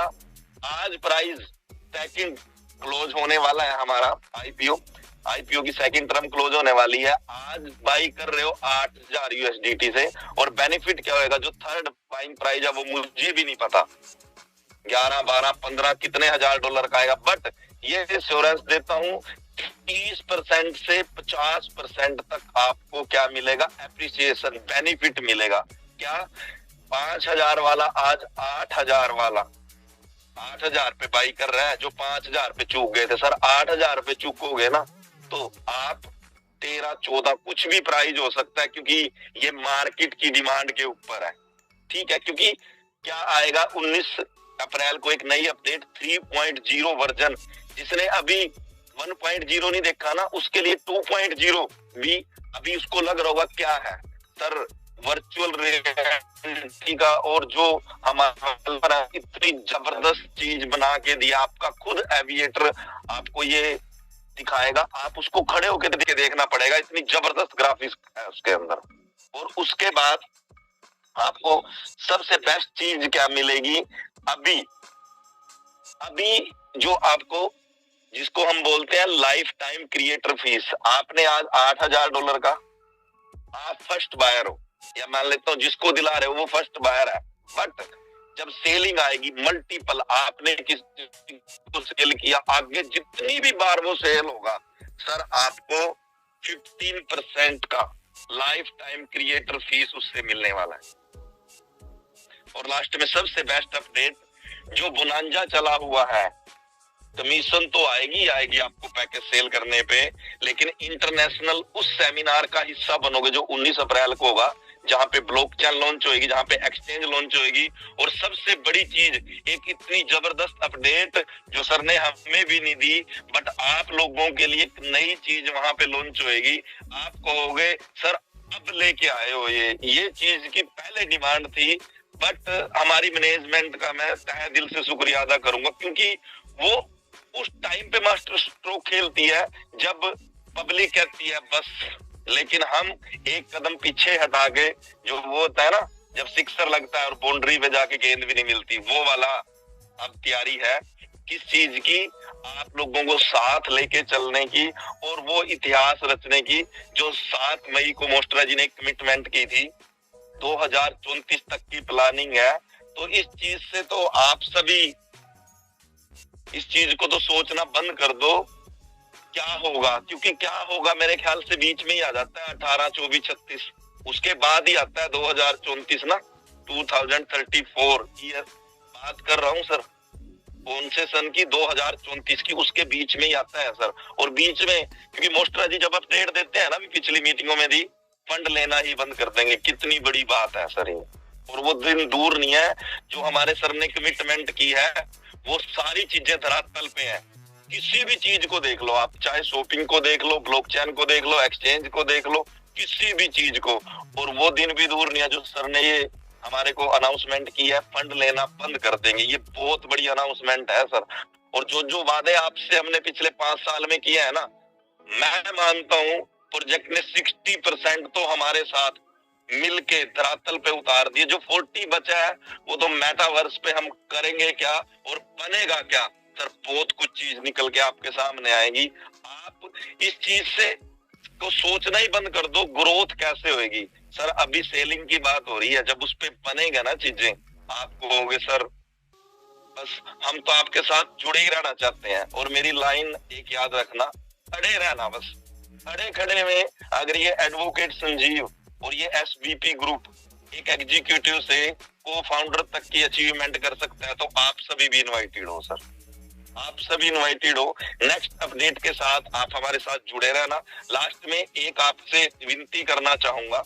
आज प्राइस सेकंड क्लोज होने वाला है हमारा IPO की सेकंड टर्म क्लोज होने वाली है, आज बाई कर रहे हो 8,000 USDT से। और बेनिफिट क्या होगा, जो थर्ड बाइंग प्राइस है वो मुझे भी नहीं पता, 11, 12, 15 कितने हजार डॉलर का आएगा, बट ये एश्योरेंस देता हूँ 30% से 50% तक आपको क्या मिलेगा, एप्रिसिएशन बेनिफिट मिलेगा। क्या, 5,000 वाला आज 8,000 वाला 8,000 पे बाई कर रहा है, जो 5,000 पे चूक गए थे सर, 8,000 पे चूकोगे ना तो आप 13, 14 कुछ भी प्राइस हो सकता है, क्योंकि ये मार्केट की डिमांड के ऊपर है। ठीक है, क्योंकि क्या आएगा 19 अप्रैल को एक नई अपडेट 3.0 वर्जन, जिसने अभी 1.0 नहीं देखा ना, उसके लिए 2.0 भी अभी उसको लग रहा होगा क्या है सर, वर्चुअल रियलिटी का। और जो हमारा इतनी जबरदस्त चीज बना के दिया, आपका खुद एविएटर आपको ये दिखाएगा, आप उसको खड़े होकर देखना पड़ेगा, इतनी जबरदस्त ग्राफिक्स है उसके अंदर। और उसके बाद आपको सबसे बेस्ट चीज क्या मिलेगी, अभी अभी जो आपको, जिसको हम बोलते हैं लाइफ टाइम क्रिएटर फीस, आपने आज $8,000 का, आप फर्स्ट बायर हो, या मान लेता हूँ जिसको दिला रहे हो वो फर्स्ट बायर है, बट जब सेलिंग आएगी मल्टीपल, आपने किसी को सेल किया, आगे जितनी भी बार वो सेल होगा सर, आपको 15% का लाइफ टाइम क्रिएटर फीस उससे मिलने वाला है। और लास्ट में सबसे बेस्ट अपडेट, जो बोनांजा चला हुआ है, कमीशन तो आएगी आपको पैकेज सेल करने पे, लेकिन इंटरनेशनल उस सेमिनार का हिस्सा बनोगे जो 19 अप्रैल को होगा, जहां पे ब्लॉकचेन लॉन्च होगी, जहां पे एक्सचेंज लॉन्च होगी। और सबसे बड़ी चीज, एक इतनी जबरदस्त अपडेट जो सर ने हमें भी नहीं दी, बट आप लोगों के लिए एक नई चीज वहां पे लॉन्च होगी। आप कहोगे सर अब लेके आए हो, ये चीज की पहले डिमांड थी, बट हमारी मैनेजमेंट का मैं तहे दिल से शुक्रिया अदा करूंगा, क्योंकि वो उस टाइम पे मास्टर स्ट्रोक खेलती है जब पब्लिक कहती है बस, लेकिन हम एक कदम पीछे हटा के, जो वो होता है ना जब सिक्सर लगता है और बाउंड्री पे जाके गेंद भी नहीं मिलती, वो वाला अब तैयारी है किस चीज की, आप लोगों को साथ लेके चलने की और वो इतिहास रचने की, जो 7 मई को मोस्ट्रा जी ने कमिटमेंट की थी। 2034 तक की प्लानिंग है। तो इस चीज से तो आप सभी इस चीज को तो सोचना बंद कर दो क्या होगा, क्योंकि क्या होगा मेरे ख्याल से बीच में ही आ जाता है 18, 24, 36, उसके बाद ही आता है 2034 ना, 2034 ईयर बात कर रहा हूँ सर, कौन से सन की, 2034 की, उसके बीच में ही आता है सर। और बीच में क्योंकि मोस्ट्रा जी जब अपडेट देते हैं ना, भी पिछली मीटिंगों में दी, फंड लेना ही बंद कर देंगे, कितनी बड़ी बात है सर ये। और वो दिन दूर नहीं है जो हमारे सर ने कमिटमेंट की है, वो सारी चीजें धरातल पे हैं। किसी भी चीज को देख लो आप, चाहे शॉपिंग को देख लो, ब्लॉकचेन को देख लो, एक्सचेंज को देख लो, किसी भी चीज को। और वो दिन भी दूर नहीं है जो सर ने ये हमारे को अनाउंसमेंट की है, फंड लेना बंद कर देंगे। ये बहुत बड़ी अनाउंसमेंट है सर। और जो वादे आपसे हमने पिछले 5 साल में किए हैं ना, मैं मानता हूँ प्रोजेक्ट ने 60% तो हमारे साथ मिलके धरातल पे उतार दिए। जो 40 बचा है वो तो मेटावर्स पे हम करेंगे क्या और बनेगा क्या सर, बहुत कुछ चीज निकल के आपके सामने आएगी। आप इस चीज से तो सोचना ही बंद कर दो, ग्रोथ कैसे होगी सर। अभी सेलिंग की बात हो रही है, जब उस पे बनेगा ना चीजें, आप कहोगे सर बस हम तो आपके साथ जुड़े ही रहना चाहते हैं। और मेरी लाइन एक याद रखना, खड़े रहना बस। खड़े खड़े में अगर ये एडवोकेट संजीव और ये एसबीपी ग्रुप एक एग्जीक्यूटिव से को फाउंडर तक की अचीवमेंट कर सकता है, तो आप सभी भी इनवाइटेड हो सर, आप सभी इनवाइटेड हो। नेक्स्ट अपडेट के साथ आप हमारे साथ जुड़े रहना। लास्ट में एक आपसे विनती करना चाहूंगा,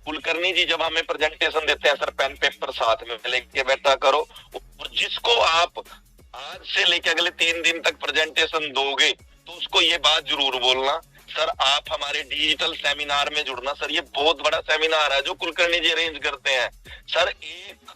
कुलकर्णी जी जब हमें प्रेजेंटेशन देते हैं सर, पेन पेपर साथ में लेके बैठा करो, और जिसको आप आज से लेके अगले 3 दिन तक प्रेजेंटेशन दोगे तो उसको ये बात जरूर बोलना, सर आप हमारे डिजिटल सेमिनार में जुड़ना। सर ये बहुत बड़ा सेमिनार है जो कुलकर्णी जी अरेंज करते हैं सर।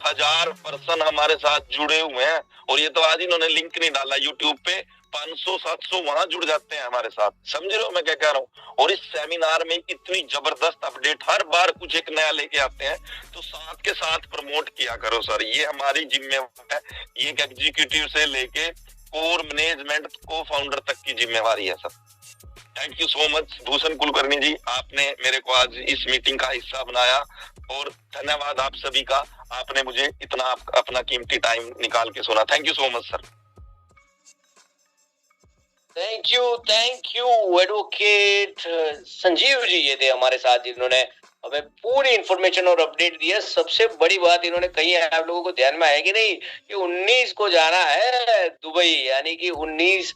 1000 पर्सन हमारे साथ जुड़े हुए हैं, और ये तो आज इन्होंने लिंक नहीं डाला यूट्यूब पे, 500-700 वहां जुड़ जाते हैं हमारे सात। समझ रहे हो मैं क्या कह रहा हूँ। और इस सेमिनार में इतनी जबरदस्त अपडेट, हर बार कुछ एक नया लेके आते हैं, तो साथ के साथ प्रमोट किया करो सर, ये हमारी जिम्मेवारी है। ये एक एग्जीक्यूटिव से लेके कोर मैनेजमेंट को फाउंडर तक की जिम्मेवारी है sir. Thank you so much Bhushan Kulkarni ji, आपने मेरे को आज इस मीटिंग का हिस्सा बनाया, और धन्यवाद आप सभी का, आपने मुझे इतना अपना कीमती टाइम निकाल के सुना। Thank you so much sir. Thank you advocate Sanjeev ji, ये थे हमारे साथ जिन्होंने हमें पूरी इंफॉर्मेशन और अपडेट दी है। सबसे बड़ी बात इन्होंने कही है, आप लोगों को ध्यान में आएगी नहीं, कि 19 को जाना है दुबई, यानी कि 19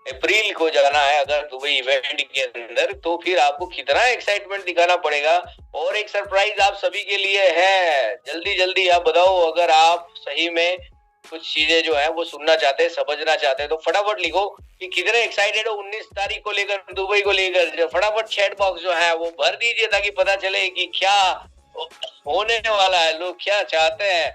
अप्रैल को जाना है अगर दुबई इवेंट के अंदर, तो फिर आपको कितना एक्साइटमेंट दिखाना पड़ेगा। और एक सरप्राइज आप सभी के लिए है, जल्दी आप बताओ, अगर आप सही में कुछ चीजें जो है वो सुनना चाहते हैं, समझना चाहते हैं, तो फटाफट लिखो कि कितने एक्साइटेड हो 19 तारीख को लेकर, दुबई को लेकर। फटाफट चैट बॉक्स जो है वो भर दीजिए, ताकि पता चले कि क्या होने वाला है, लोग क्या चाहते हैं।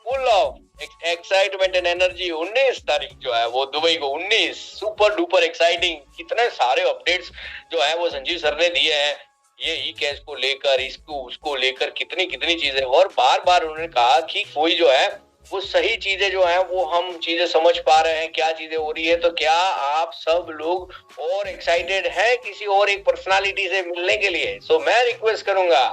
Full of excitement and energy 19 तारीख जो है वो दुबई को, 19 सुपर डुपर एक्साइटिंग। कितने सारे अपडेट्स जो है वो संजीव सर ने दिए हैं, ये ई कैश को लेकर, इसको उसको लेकर कितनी चीजें। और बार बार उन्होंने कहा कि कोई जो है वो सही चीजें जो हैं वो हम चीजें समझ पा रहे हैं, क्या चीजें हो रही है। तो क्या आप सब लोग और एक्साइटेड हैं किसी और एक पर्सनालिटी से मिलने के लिए? सो मैं रिक्वेस्ट करूंगा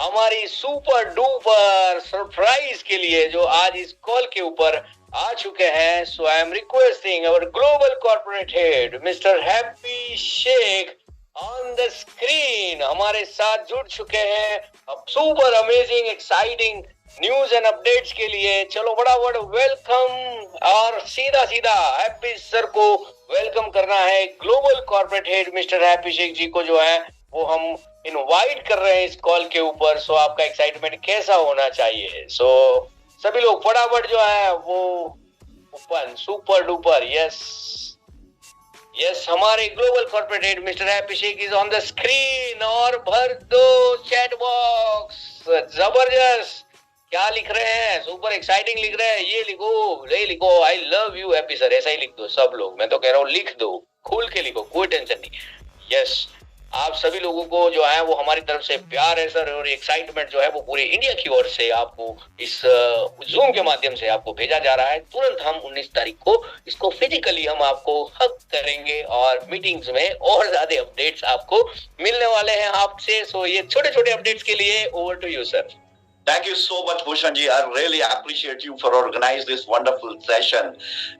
हमारी सुपर डुपर सरप्राइज के लिए जो आज इस कॉल के ऊपर आ चुके हैं। So I am requesting our global corporate head mister Happy Sheikh on the screen हमारे साथ जुड़ चुके हैं अब super amazing exciting news and updates के लिए। चलो बड़ा वेलकम, और सीधा सीधा हैप्पी सर को वेलकम करना है। Global corporate head mister Happy Sheikh ji को जो है वो हम इनवाइट कर रहे हैं इस कॉल के ऊपर। सो आपका एक्साइटमेंट कैसा होना चाहिए? सो सभी लोग फटाफट जो है वो ओपन सुपर डुपर यस हमारे global corporate head mister Happy Sheikh is on the screen. और भर दो चैट बॉक्स, जबरदस्त। क्या लिख रहे हैं? सुपर एक्साइटिंग लिख रहे हैं। ये लिखो I love you happy sir, ऐसा ही लिख दो सब लोग। मैं तो कह रहा हूँ लिख दो, खोल के लिखो, कोई टेंशन नहीं। यस आप सभी लोगों को जो है वो हमारी तरफ से प्यार है सर, और एक्साइटमेंट जो है वो पूरे इंडिया की ओर से आपको इस जूम के माध्यम से आपको भेजा जा रहा है। तुरंत हम 19 तारीख को इसको फिजिकली हम आपको हक करेंगे और मीटिंग्स में और ज्यादा अपडेट्स आपको मिलने वाले हैं आपसे। सो ये छोटे छोटे अपडेट्स के लिए over to you sir. Thank you so much, Bhushan ji. I really appreciate you for organizing this wonderful session,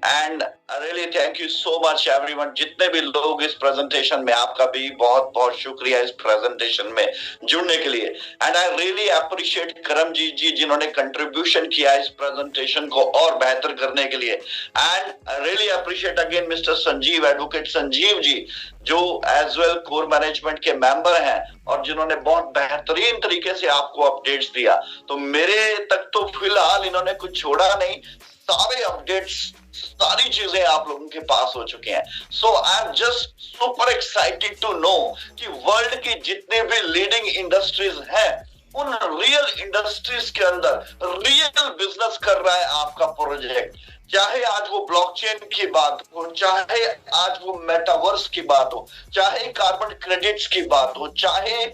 and I really thank you so much, everyone. जितने भी लोग इस presentation में, आपका भी बहुत बहुत शुक्रिया इस presentation में जुड़ने के लिए। And I really appreciate Karamjit जी जिन्होंने contribution किया इस presentation को और बेहतर करने के लिए। And I really appreciate again Mr. Sanjeev, Advocate Sanjeev ji, जो एज वेल कोर मैनेजमेंट के मेंबर हैं और जिन्होंने बहुत बेहतरीन तरीके से आपको अपडेट्स दिया। तो मेरे तक तो फिलहाल इन्होंने कुछ छोड़ा नहीं, सारे अपडेट्स, सारी चीजें आप लोगों के पास हो चुके हैं। So I am just super excited to know कि वर्ल्ड की जितने भी लीडिंग इंडस्ट्रीज हैं उन रियल इंडस्ट्रीज के अंदर रियल बिजनेस कर रहा है आपका प्रोजेक्ट। चाहे आज वो ब्लॉकचेन की बात हो, चाहे आज वो मेटावर्स की बात हो, चाहे कार्बन क्रेडिट्स की बात हो, चाहे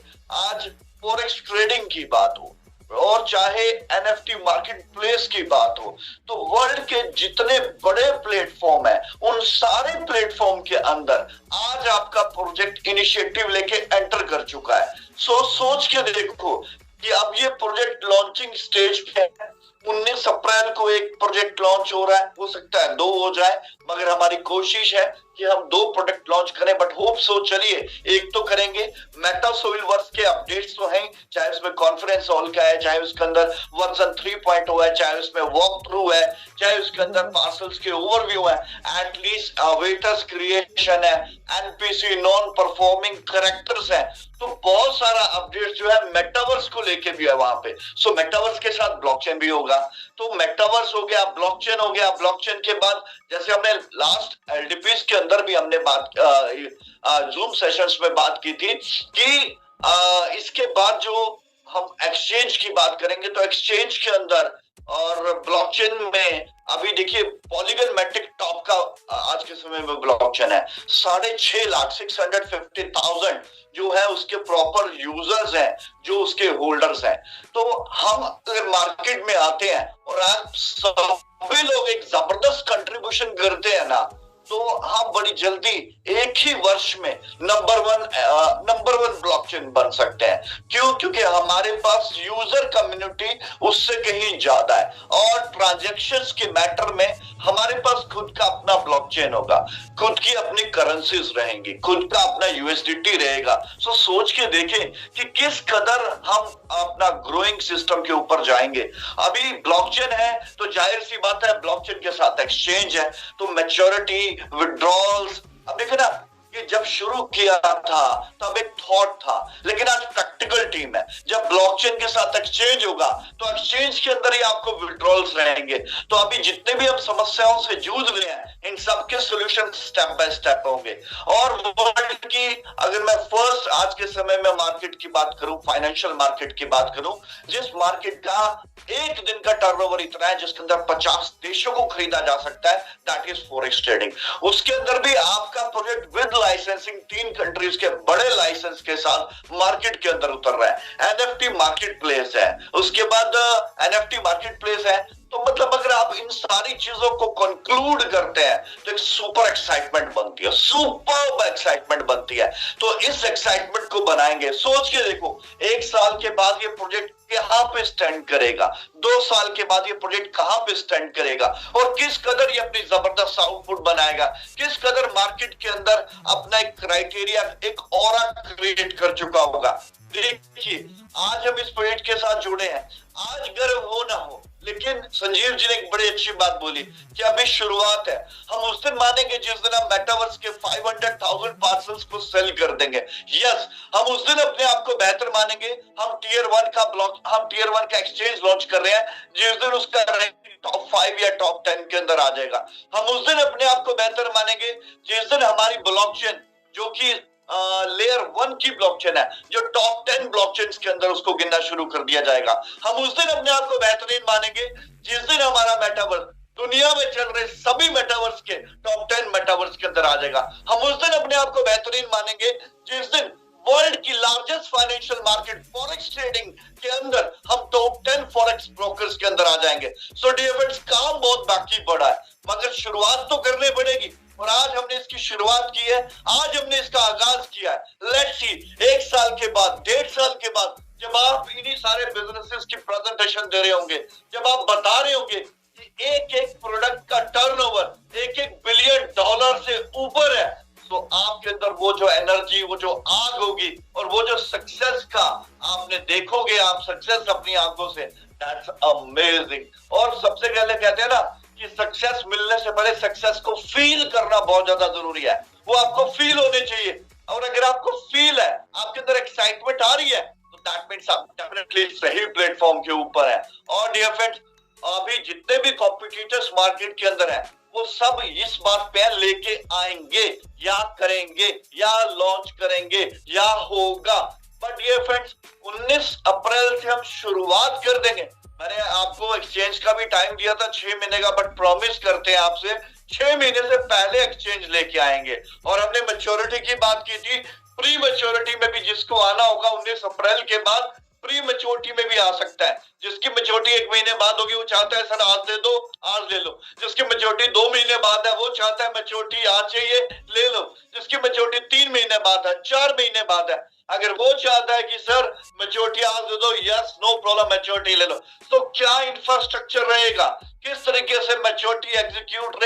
आज फॉरेक्स ट्रेडिंग की बात हो, और चाहे एनएफटी मार्केट प्लेस की बात हो, तो वर्ल्ड के जितने बड़े प्लेटफॉर्म है उन सारे प्लेटफॉर्म के अंदर आज आपका प्रोजेक्ट इनिशिएटिव लेके एंटर कर चुका है। सोच के देखो कि अब ये प्रोजेक्ट लॉन्चिंग स्टेज पे है। 19 अप्रैल को एक प्रोजेक्ट लॉन्च हो रहा है, हो सकता है 2 हो जाए, मगर हमारी कोशिश है कि हम 2 प्रोडक्ट लॉन्च करें। बट होप सो, चलिए एक तो करेंगे। मेटा सोविलवर्स के अपडेट्स तो हैं, चाहे उसमें कॉन्फ्रेंस हॉल का है, चाहे उसके अंदर वर्जन 3.0 है, चाहे उसमें वॉक थ्रू है, चाहे उसके अंदर पार्सल्स के ओवरव्यू है, एटलीस्ट वेटर्स क्रिएशन है, एनपीसी नॉन परफॉर्मिंग करेक्टर्स है। तो बहुत सारा अपडेट जो है मेटावर्स को लेके भी है वहां पे। सो मेटावर्स के साथ ब्लॉकचेन भी होगा। तो मेटावर्स हो गया, ब्लॉकचेन हो गया। ब्लॉकचेन के बाद जैसे हमने लास्ट एलडीपीस के अंदर भी हमने बात जूम सेशंस में बात की थी कि इसके बाद जो हम एक्सचेंज की बात करेंगे, तो एक्सचेंज के अंदर और ब्लॉकचेन में अभी देखिए पॉलीगन मैट्रिक टॉप का आज के समय में ब्लॉकचेन है। 6.5 लाख 650,000 जो है उसके प्रॉपर यूजर्स हैं, जो उसके होल्डर्स हैं। तो हम अगर मार्केट में आते हैं और आप सभी लोग एक जबरदस्त कंट्रीब्यूशन करते हैं ना, तो हम बड़ी जल्दी एक ही वर्ष में नंबर वन ब्लॉकचेन बन सकते हैं। क्यों? क्योंकि हमारे पास यूजर कम्युनिटी उससे कहीं ज्यादा है, और ट्रांजैक्शंस के मैटर में हमारे पास खुद का अपना ब्लॉकचेन होगा, खुद की अपनी करेंसीज रहेंगी, खुद का अपना यूएसडीटी रहेगा। सो सोच के देखें कि किस कदर हम अपना ग्रोइंग सिस्टम के ऊपर जाएंगे। अभी ब्लॉकचेन है तो जाहिर सी बात है ब्लॉकचेन के साथ एक्सचेंज है, तो मैच्योरिटी, विड्रॉल्स, अब देखो ना कि जब शुरू किया था तब एक थॉट था, लेकिन आज प्रैक्टिकल टीम है। जब ब्लॉकचेन के साथ एक्सचेंज होगा तो एक्सचेंज के अंदर ही आपको विड्रॉल्स रहेंगे। तो अभी जितने भी हम समस्याओं से जूझ रहे हैं, इन सबके सॉल्यूशन स्टेप बाय स्टेप होंगे। और वर्ल्ड की अगर मैं फर्स्ट आज के समय में मार्केट की बात करूं, फाइनेंशियल मार्केट की बात करूं, जिस मार्केट का एक दिन का टर्नओवर इतना है जिसके अंदर 50 देशों को खरीदा जा सकता है, दैट इज फॉरेक्स ट्रेडिंग। उसके अंदर भी आपका प्रोजेक्ट विद लाइसेंसिंग 3 कंट्रीज के बड़े लाइसेंस के साथ मार्केट के अंदर उतर रहा है। एनएफटी मार्केट प्लेस है, उसके बाद एनएफटी मार्केट प्लेस है, तो मतलब अगर आप इन सारी चीजों को कंक्लूड करते हैं तो एक सुपर एक्साइटमेंट बनती है, सुपर एक्साइटमेंट बनती है। तो इस एक्साइटमेंट को बनाएंगे। सोच के देखो, 1 साल के बाद ये प्रोजेक्ट कहां पे स्टैंड करेगा, 2 साल के बाद ये प्रोजेक्ट कहां पे स्टैंड करेगा, और किस कदर ये अपनी जबरदस्त आउटपुट बनाएगा, किस कदर मार्केट के अंदर अपना एक क्राइटेरिया, एक ऑरा क्रिएट कर चुका होगा। देखिए, आज हम इस प्रोजेक्ट के साथ जुड़े हैं, आज गर्व हो ना हो, लेकिन संजीव जी ने एक बड़ी अच्छी बात बोली कि अभी शुरुआत है। हम उस दिन मानेंगे जिस दिन हम मेटावर्स के 500,000 पार्सल्स को सेल कर देंगे। यस, हम उस दिन अपने आप को बेहतर मानेंगे। हम टीयर 1 का एक्सचेंज लॉन्च कर रहे हैं जिस दिन उसका रैंकिंग टॉप 5 या टॉप 10 के अंदर आ जाएगा। हम उस दिन अपने आप को बेहतर मानेंगे जिस दिन हमारी ब्लॉकचेन, जो कि लेयर 1 की ब्लॉकचेन है, जो टॉप 10 ब्लॉकचेन के अंदर उसको गिनना शुरू कर दिया जाएगा। हम उस दिन अपने आप को बेहतरीन मानेंगे जिस दिन हमारा मेटावर्स दुनिया में चल रहे सभी मेटावर्स के टॉप 10 मेटावर्स के अंदर आ जाएगा। हम उस दिन अपने आप को बेहतरीन मानेंगे जिस दिन वर्ल्ड की largest financial market forex trading के अंदर हम टॉप 10 फॉरेक्स ब्रोकर्स के अंदर आ जाएंगे। सो डियर फ्रेंड्स, काम बहुत बाकी पड़ा है, मगर शुरुआत तो करनी पड़ेगी, और आज हमने इसकी शुरुआत की है, आज हमने इसका आगाज किया है। लेट्स सी, 1 साल के बाद, 1.5 साल के बाद, जब आप इन्हीं सारे बिजनेसेस की प्रेजेंटेशन दे रहे होंगे, जब आप बता रहे होंगे कि एक एक प्रोडक्ट का टर्नओवर $1 बिलियन से ऊपर है, तो आपके अंदर वो जो एनर्जी, वो जो आग होगी, और वो जो सक्सेस का आपने देखोगे, आप सक्सेस अपनी आंखों से, दैट्स अमेजिंग। और सबसे पहले कहते हैं ना कि सक्सेस मिलने से पहले सक्सेस को फील करना बहुत ज्यादा जरूरी है। वो आपको फील होने चाहिए, और अगर आपको फील है, आपके अंदर एक्साइटमेंट आ रही है, तो दैट मींस आप डेफिनेटली सही प्लेटफॉर्म के ऊपर है। और डियर फ्रेंड्स, अभी जितने भी कॉम्पिटिटर्स मार्केट के अंदर है, वो सब इस बात पे लेके आएंगे, या करेंगे, या लॉन्च करेंगे, या होगा। बट ये फ्रेंड्स, 19 अप्रैल से हम शुरुआत कर देंगे। मैंने आपको एक्सचेंज का भी टाइम दिया था 6 महीने का, बट प्रॉमिस करते हैं आपसे 6 महीने से पहले एक्सचेंज लेके आएंगे। और हमने मैच्योरिटी की बात की थी, प्री मैच्योरिटी में भी जिसको आना होगा 19 अप्रैल के बाद प्री मैच्योरिटी में भी आ सकता है। जिसकी मैच्योरिटी 1 महीने बाद होगी, वो चाहता है सर आज दे दो, आज ले लो। जिसकी मैच्योरिटी 2 महीने बाद है, वो चाहता है मैच्योरिटी आज चाहिए, ले लो। जिसकी मैच्योरिटी 3 महीने बाद है, 4 महीने बाद है, अगर वो चाहता है कि सर मैच्योरिटी आज दे दो, यस, नो प्रॉब्लम, मैच्योरिटी ले लो। तो क्या इंफ्रास्ट्रक्चर रहेगा, किस तरीके से मैच्योरिटी एग्जीक्यूट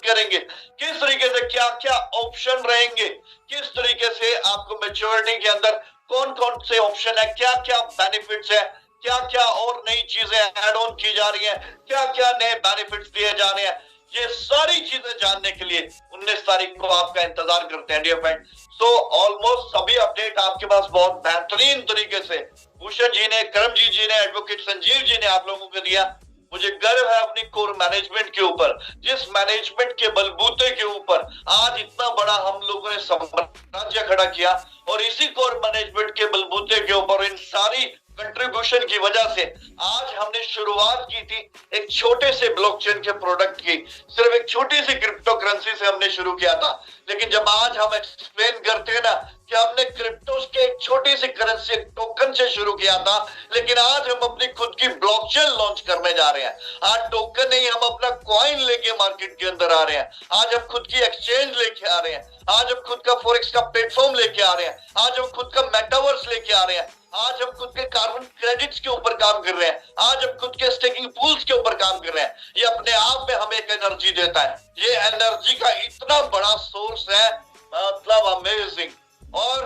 करेंगे, किस तरीके से क्या क्या ऑप्शन रहेंगे, किस तरीके से आपको मैच्योरिटी के अंदर कौन कौन से ऑप्शन है, क्या क्या बेनिफिट्स है, क्या क्या और नई चीजें ऐड ऑन की जा रही हैं, क्या क्या नए बेनिफिट्स दिए जा रहे हैं, ये सारी चीजें जानने के लिए 19 तारीख को आपका इंतजार करते हैं डियर फ्रेंड। सो ऑलमोस्ट सभी अपडेट आपके पास बहुत बेहतरीन तरीके से भूषण जी ने, करमजीत जी ने, एडवोकेट संजीव जी ने आप लोगों को दिया। मुझे गर्व है अपनी कोर मैनेजमेंट के ऊपर, जिस मैनेजमेंट के बलबूते के ऊपर आज इतना बड़ा हम लोगों ने साम्राज्य खड़ा किया, और इसी कोर मैनेजमेंट के बलबूते के ऊपर इन सारी कंट्रीब्यूशन की वजह से आज हमने शुरुआत की थी एक छोटे से ब्लॉकचेन के प्रोडक्ट की, सिर्फ एक छोटी सी क्रिप्टो करेंसी से हमने शुरू किया था। लेकिन जब आज हम एक्सप्लेन करते हैं ना कि हमने क्रिप्टोस के एक छोटी सी करेंसी टोकन से शुरू किया था, लेकिन आज हम अपनी खुद की ब्लॉकचेन लॉन्च करने जा रहे हैं। आज टोकन नहीं, हम अपना कॉइन लेके मार्केट के अंदर आ रहे हैं। आज हम खुद की एक्सचेंज लेके आ रहे हैं, आज हम खुद का फॉरेक्स का प्लेटफॉर्म लेके आ रहे हैं, आज हम खुद का मेटावर्स लेके आ रहे हैं, आज हम खुद के कार्बन क्रेडिट्स के ऊपर काम कर रहे हैं, आज हम खुद के स्टेकिंग पूल्स के ऊपर काम कर रहे हैं। ये अपने आप में हमें एक एनर्जी देता है, ये एनर्जी का इतना बड़ा सोर्स है, मतलब अमेजिंग। और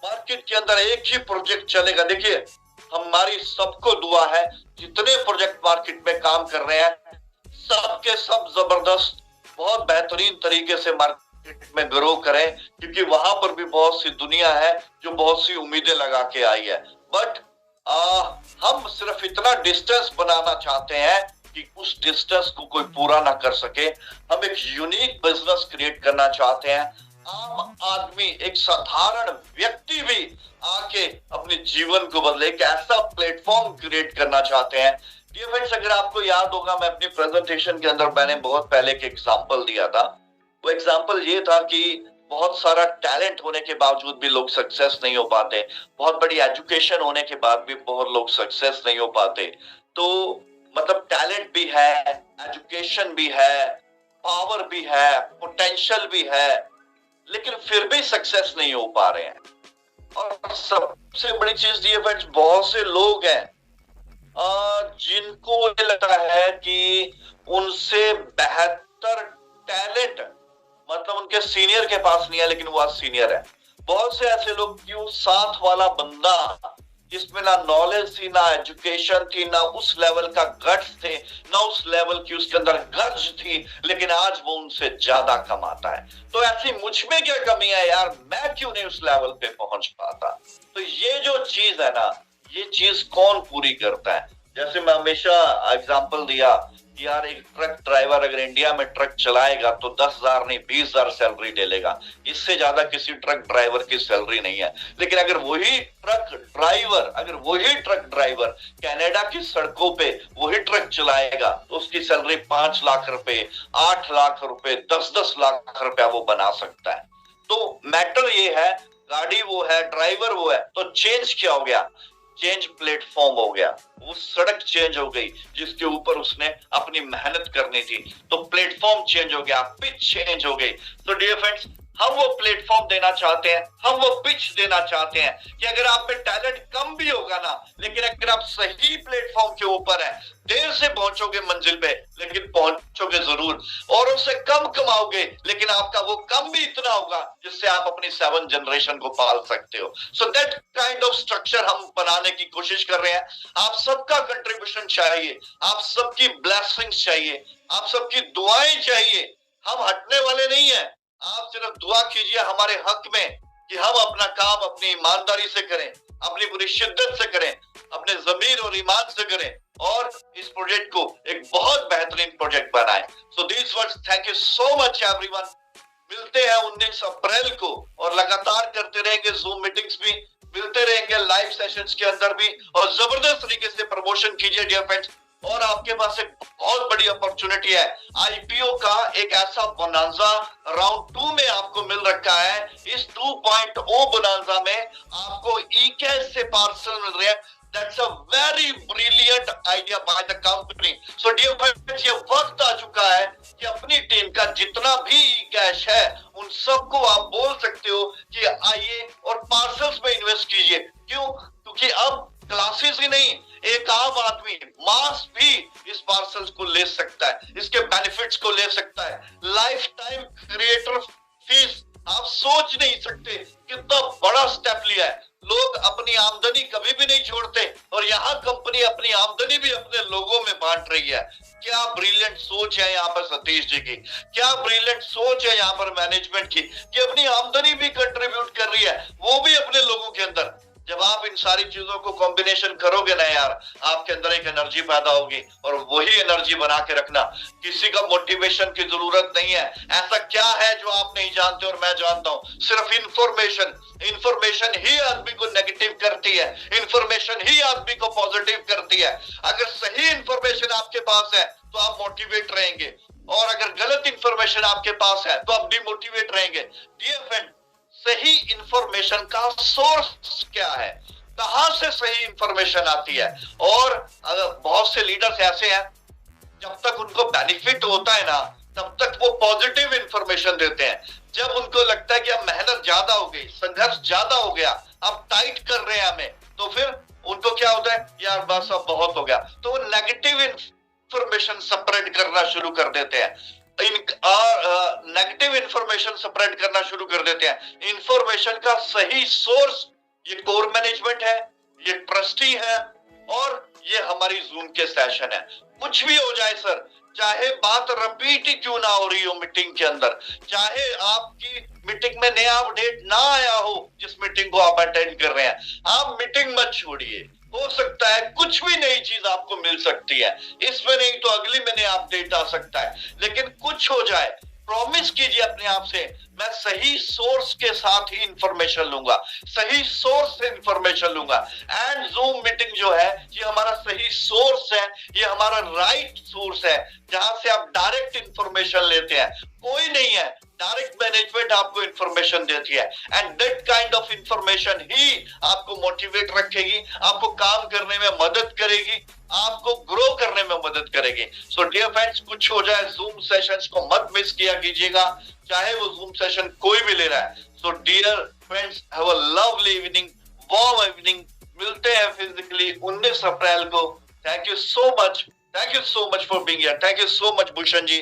मार्केट के अंदर एक ही प्रोजेक्ट चलेगा। देखिए, हमारी सबको दुआ है जितने प्रोजेक्ट मार्केट में काम कर रहे हैं सबके सब जबरदस्त बहुत बेहतरीन तरीके से मार्केट में ग्रो करें, क्योंकि वहां पर भी बहुत सी दुनिया है जो बहुत सी उम्मीदें लगा के आई है। बट हम सिर्फ इतना डिस्टेंस बनाना चाहते हैं कि उस डिस्टेंस को कोई पूरा ना कर सके। हम एक यूनिक बिजनेस क्रिएट करना चाहते हैं। आम आदमी, एक साधारण व्यक्ति भी आके अपने जीवन को बदले, एक ऐसा प्लेटफॉर्म क्रिएट करना चाहते हैं। डियर फ्रेंड्स, अगर आपको याद होगा, मैं अपनी प्रेजेंटेशन के अंदर मैंने बहुत पहले एक एग्जांपल दिया था। वो एग्जांपल ये था कि बहुत सारा टैलेंट होने के बावजूद भी लोग सक्सेस नहीं हो पाते, बहुत बड़ी एजुकेशन होने के बाद भी बहुत लोग सक्सेस नहीं हो पाते। तो मतलब टैलेंट भी है, एजुकेशन भी है, पावर भी है, पोटेंशियल भी है, लेकिन फिर भी सक्सेस नहीं हो पा रहे हैं। और सबसे बड़ी चीज ये फ्रेंड्स, बहुत से लोग हैं जिनको ये लगता है कि उनसे बेहतर टैलेंट मतलब उनके सीनियर के पास नहीं है, लेकिन वो आज सीनियर है। बहुत से ऐसे लोग, क्यों, साथ वाला बंदा जिसमें ना नॉलेज थी, ना एजुकेशन थी, ना उस लेवल का गट्स थे, ना उस लेवल की उसके अंदर गज थी, लेकिन आज वो उनसे ज्यादा कमाता है। तो ऐसी मुझ में क्या कमी है यार, मैं क्यों नहीं उस लेवल पे पहुंच पाता? तो ये जो चीज है ना, ये चीज कौन पूरी करता है? जैसे मैं हमेशा एग्जांपल दिया कि यार एक ट्रक ड्राइवर अगर इंडिया में ट्रक चलाएगा तो 10,000 नहीं 20,000 सैलरी ले लेगा, इससे ज्यादा किसी ट्रक ड्राइवर की सैलरी नहीं है। लेकिन अगर वही ट्रक ड्राइवर कनाडा की सड़कों पे वही ट्रक चलाएगा तो उसकी सैलरी 5 लाख रुपए, 8 लाख रुपए, 10-10 लाख रुपया वो बना सकता है। तो मैटर ये है, गाड़ी वो है, ड्राइवर वो है, तो चेंज क्या हो गया? चेंज प्लेटफॉर्म हो गया, वो सड़क चेंज हो गई जिसके ऊपर उसने अपनी मेहनत करनी थी, तो प्लेटफॉर्म चेंज हो गया, पिच चेंज हो गई। तो डियर फ्रेंड्स, हम वो प्लेटफॉर्म देना चाहते हैं, हम वो पिच देना चाहते हैं कि अगर आप में टैलेंट कम भी होगा ना, लेकिन अगर आप सही प्लेटफॉर्म के ऊपर हैं, देर से पहुंचोगे मंजिल पे, लेकिन पहुंचोगे जरूर, और उससे कम कमाओगे, लेकिन आपका वो कम भी इतना होगा जिससे आप अपनी 7 जनरेशन को पाल सकते हो। So that kind of structure हम बनाने की कोशिश कर रहे हैं। आप सबका कंट्रीब्यूशन चाहिए, आप सबकी ब्लेसिंग्स चाहिए, आप सबकी दुआएं चाहिए। हम हटने वाले नहीं है, आप सिर्फ दुआ कीजिए हमारे हक में कि हम अपना काम अपनी ईमानदारी से करें, अपनी पूरी शिद्दत से करें, अपने जमीर और ईमान से करें, और इस प्रोजेक्ट को एक बहुत बेहतरीन प्रोजेक्ट बनाएं। So this words, thank you so much everyone. मिलते हैं 19 अप्रैल को, और लगातार करते रहेंगे जूम मीटिंग्स भी, मिलते रहेंगे लाइव सेशंस के अंदर भी, और जबरदस्त तरीके से प्रमोशन कीजिए डियर फ्रेंड्स। और आपके पास एक बहुत बड़ी अपॉर्चुनिटी है, आईपीओ का एक ऐसा बोनांजा राउंड 2 में आपको मिल रखा है। इस 2.0 बोनांजा में आपको ई कैश से पार्सल मिल रहे हैं। That's a very brilliant idea by the company. So dear friends, ये वक्त आ चुका है कि अपनी टीम का जितना भी ई कैश है उन सबको आप बोल सकते हो कि आइए और पार्सल्स में इन्वेस्ट कीजिए। क्यों? क्योंकि अब क्लासेस ही नहीं, एक आम आदमी, मास भी इस पार्सल्स को ले सकता है, इसके बेनिफिट्स को ले सकता है। लाइफ टाइम क्रिएटर फीस, आप सोच नहीं सकते कितना बड़ा स्टेप लिया है। लोग अपनी आमदनी कभी भी नहीं छोड़ते, और यहाँ कंपनी अपनी आमदनी भी अपने लोगों में बांट रही है। क्या ब्रिलियंट सोच है यहाँ पर सतीश जी की, क्या ब्रिलियंट सोच है यहाँ पर मैनेजमेंट की, कि अपनी आमदनी भी कंट्रीब्यूट कर रही है, वो भी अपने लोगों के अंदर। जब आप इन सारी चीजों को कॉम्बिनेशन करोगे ना यार, आपके अंदर एक एनर्जी पैदा होगी, और वही एनर्जी बना के रखना। किसी का मोटिवेशन की जरूरत नहीं है। ऐसा क्या है जो आप नहीं जानते और मैं जानता हूं? सिर्फ इंफॉर्मेशन ही आदमी को नेगेटिव करती है, इंफॉर्मेशन ही आदमी को पॉजिटिव करती है। अगर सही इंफॉर्मेशन आपके पास है तो आप मोटिवेट रहेंगे, और अगर गलत इंफॉर्मेशन आपके पास है तो आप डिमोटिवेट रहेंगे। डियर फ्रेंड, सही इंफॉर्मेशन का सोर्स क्या है, कहां से सही इंफॉर्मेशन आती है? और अगर बहुत से लीडर्स ऐसे हैं, जब तक उनको बेनिफिट होता है ना, तब तक वो पॉजिटिव इंफॉर्मेशन देते हैं। जब उनको लगता है कि अब मेहनत ज्यादा हो गई, संघर्ष ज्यादा हो गया, अब टाइट कर रहे हैं हमें, तो फिर उनको क्या होता है, यार बस अब बहुत हो गया, तो वो नेगेटिव इंफॉर्मेशन स्प्रेड करना शुरू कर देते हैं, नेगेटिव इंफॉर्मेशन स्प्रेड करना शुरू कर देते हैं। इंफॉर्मेशन का सही सोर्स ये कोर मैनेजमेंट है, ये ट्रस्टी है, और ये हमारी जूम के सेशन है। कुछ भी हो जाए सर, चाहे बात रिपीट ही क्यों ना हो रही हो मीटिंग के अंदर, चाहे आपकी मीटिंग में नया अपडेट ना आया हो जिस मीटिंग को आप अटेंड कर रहे हैं, आप मीटिंग मत छोड़िए। हो सकता है कुछ भी नई चीज आपको मिल सकती है, इसमें नहीं तो अगली में नया अपडेट आ सकता है, लेकिन कुछ हो जाए, प्रॉमिस कीजिए अपने आप से मैं सही सोर्स के साथ ही इंफॉर्मेशन लूंगा, सही सोर्स से इंफॉर्मेशन लूंगा। एंड जूम मीटिंग जो है ये हमारा सही सोर्स है, ये हमारा राइट सोर्स है जहां से आप डायरेक्ट इंफॉर्मेशन लेते हैं। कोई नहीं है, डायरेक्ट मैनेजमेंट आपको इंफॉर्मेशन देती है and that kind of information ही आपको मोटिवेट रखेगी, आपको काम करने में मदद करेगी, आपको ग्रो करने में मदद करेगी। सो डियर फ्रेंड्स, कुछ हो जाए जूम सेशंस को मत मिस किया कीजिएगा, चाहे वो जूम सेशन कोई भी ले रहा है। So dear friends, have a lovely evening, warm evening. मिलते हैं फिजिकली 19 अप्रैल को। Thank you so much, thank you so much for being here. Thank you so much Bhushan ji,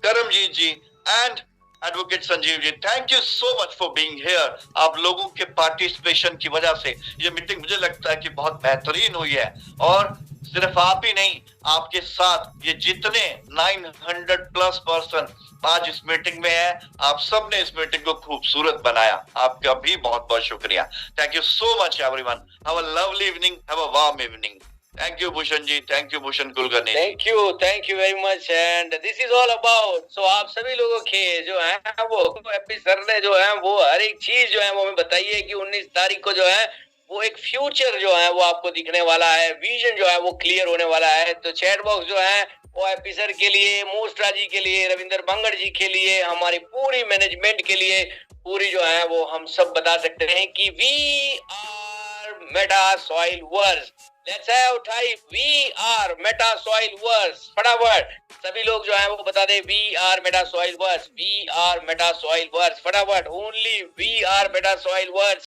Karamjeet ji and advocate Sanjeev ji, thank you so much for being here. आप लोगों के participation की वजह से ये मीटिंग मुझे लगता है कि बहुत बेहतरीन हुई है। और सिर्फ आप ही नहीं, आपके साथ ये जितने 900 प्लस पर्सन आज इस मीटिंग में है, आप सब ने इस मीटिंग को खूबसूरत बनाया। आपका भी बहुत बहुत शुक्रिया। Thank you so much everyone. Have a lovely evening, have a warm evening. Thank you Bhushan ji, thank you Bhushan Kulkarni. Thank you very much and this is all about. So आप सभी लोगों के जो है वो एपी सर ने जो है वो हर एक चीज जो है वो हमें बताई है कि 19 तारीख को जो है वो एक फ्यूचर जो है वो आपको दिखने वाला है, विजन जो है वो क्लियर होने वाला है। तो चैट बॉक्स जो है वो एपी सर के लिए, मोस्ट्रा जी के लिए, रविंदर बंगड़ जी के लिए, हमारी पूरी मैनेजमेंट के लिए पूरी जो है वो हम सब बता सकते हैं कि we are meta soil verse. Let's have type we are meta soil verse. फटाफट सभी लोग जो है वो बता दे we are meta soil verse, we are meta soil verse. फटाफट only we are meta soil verse.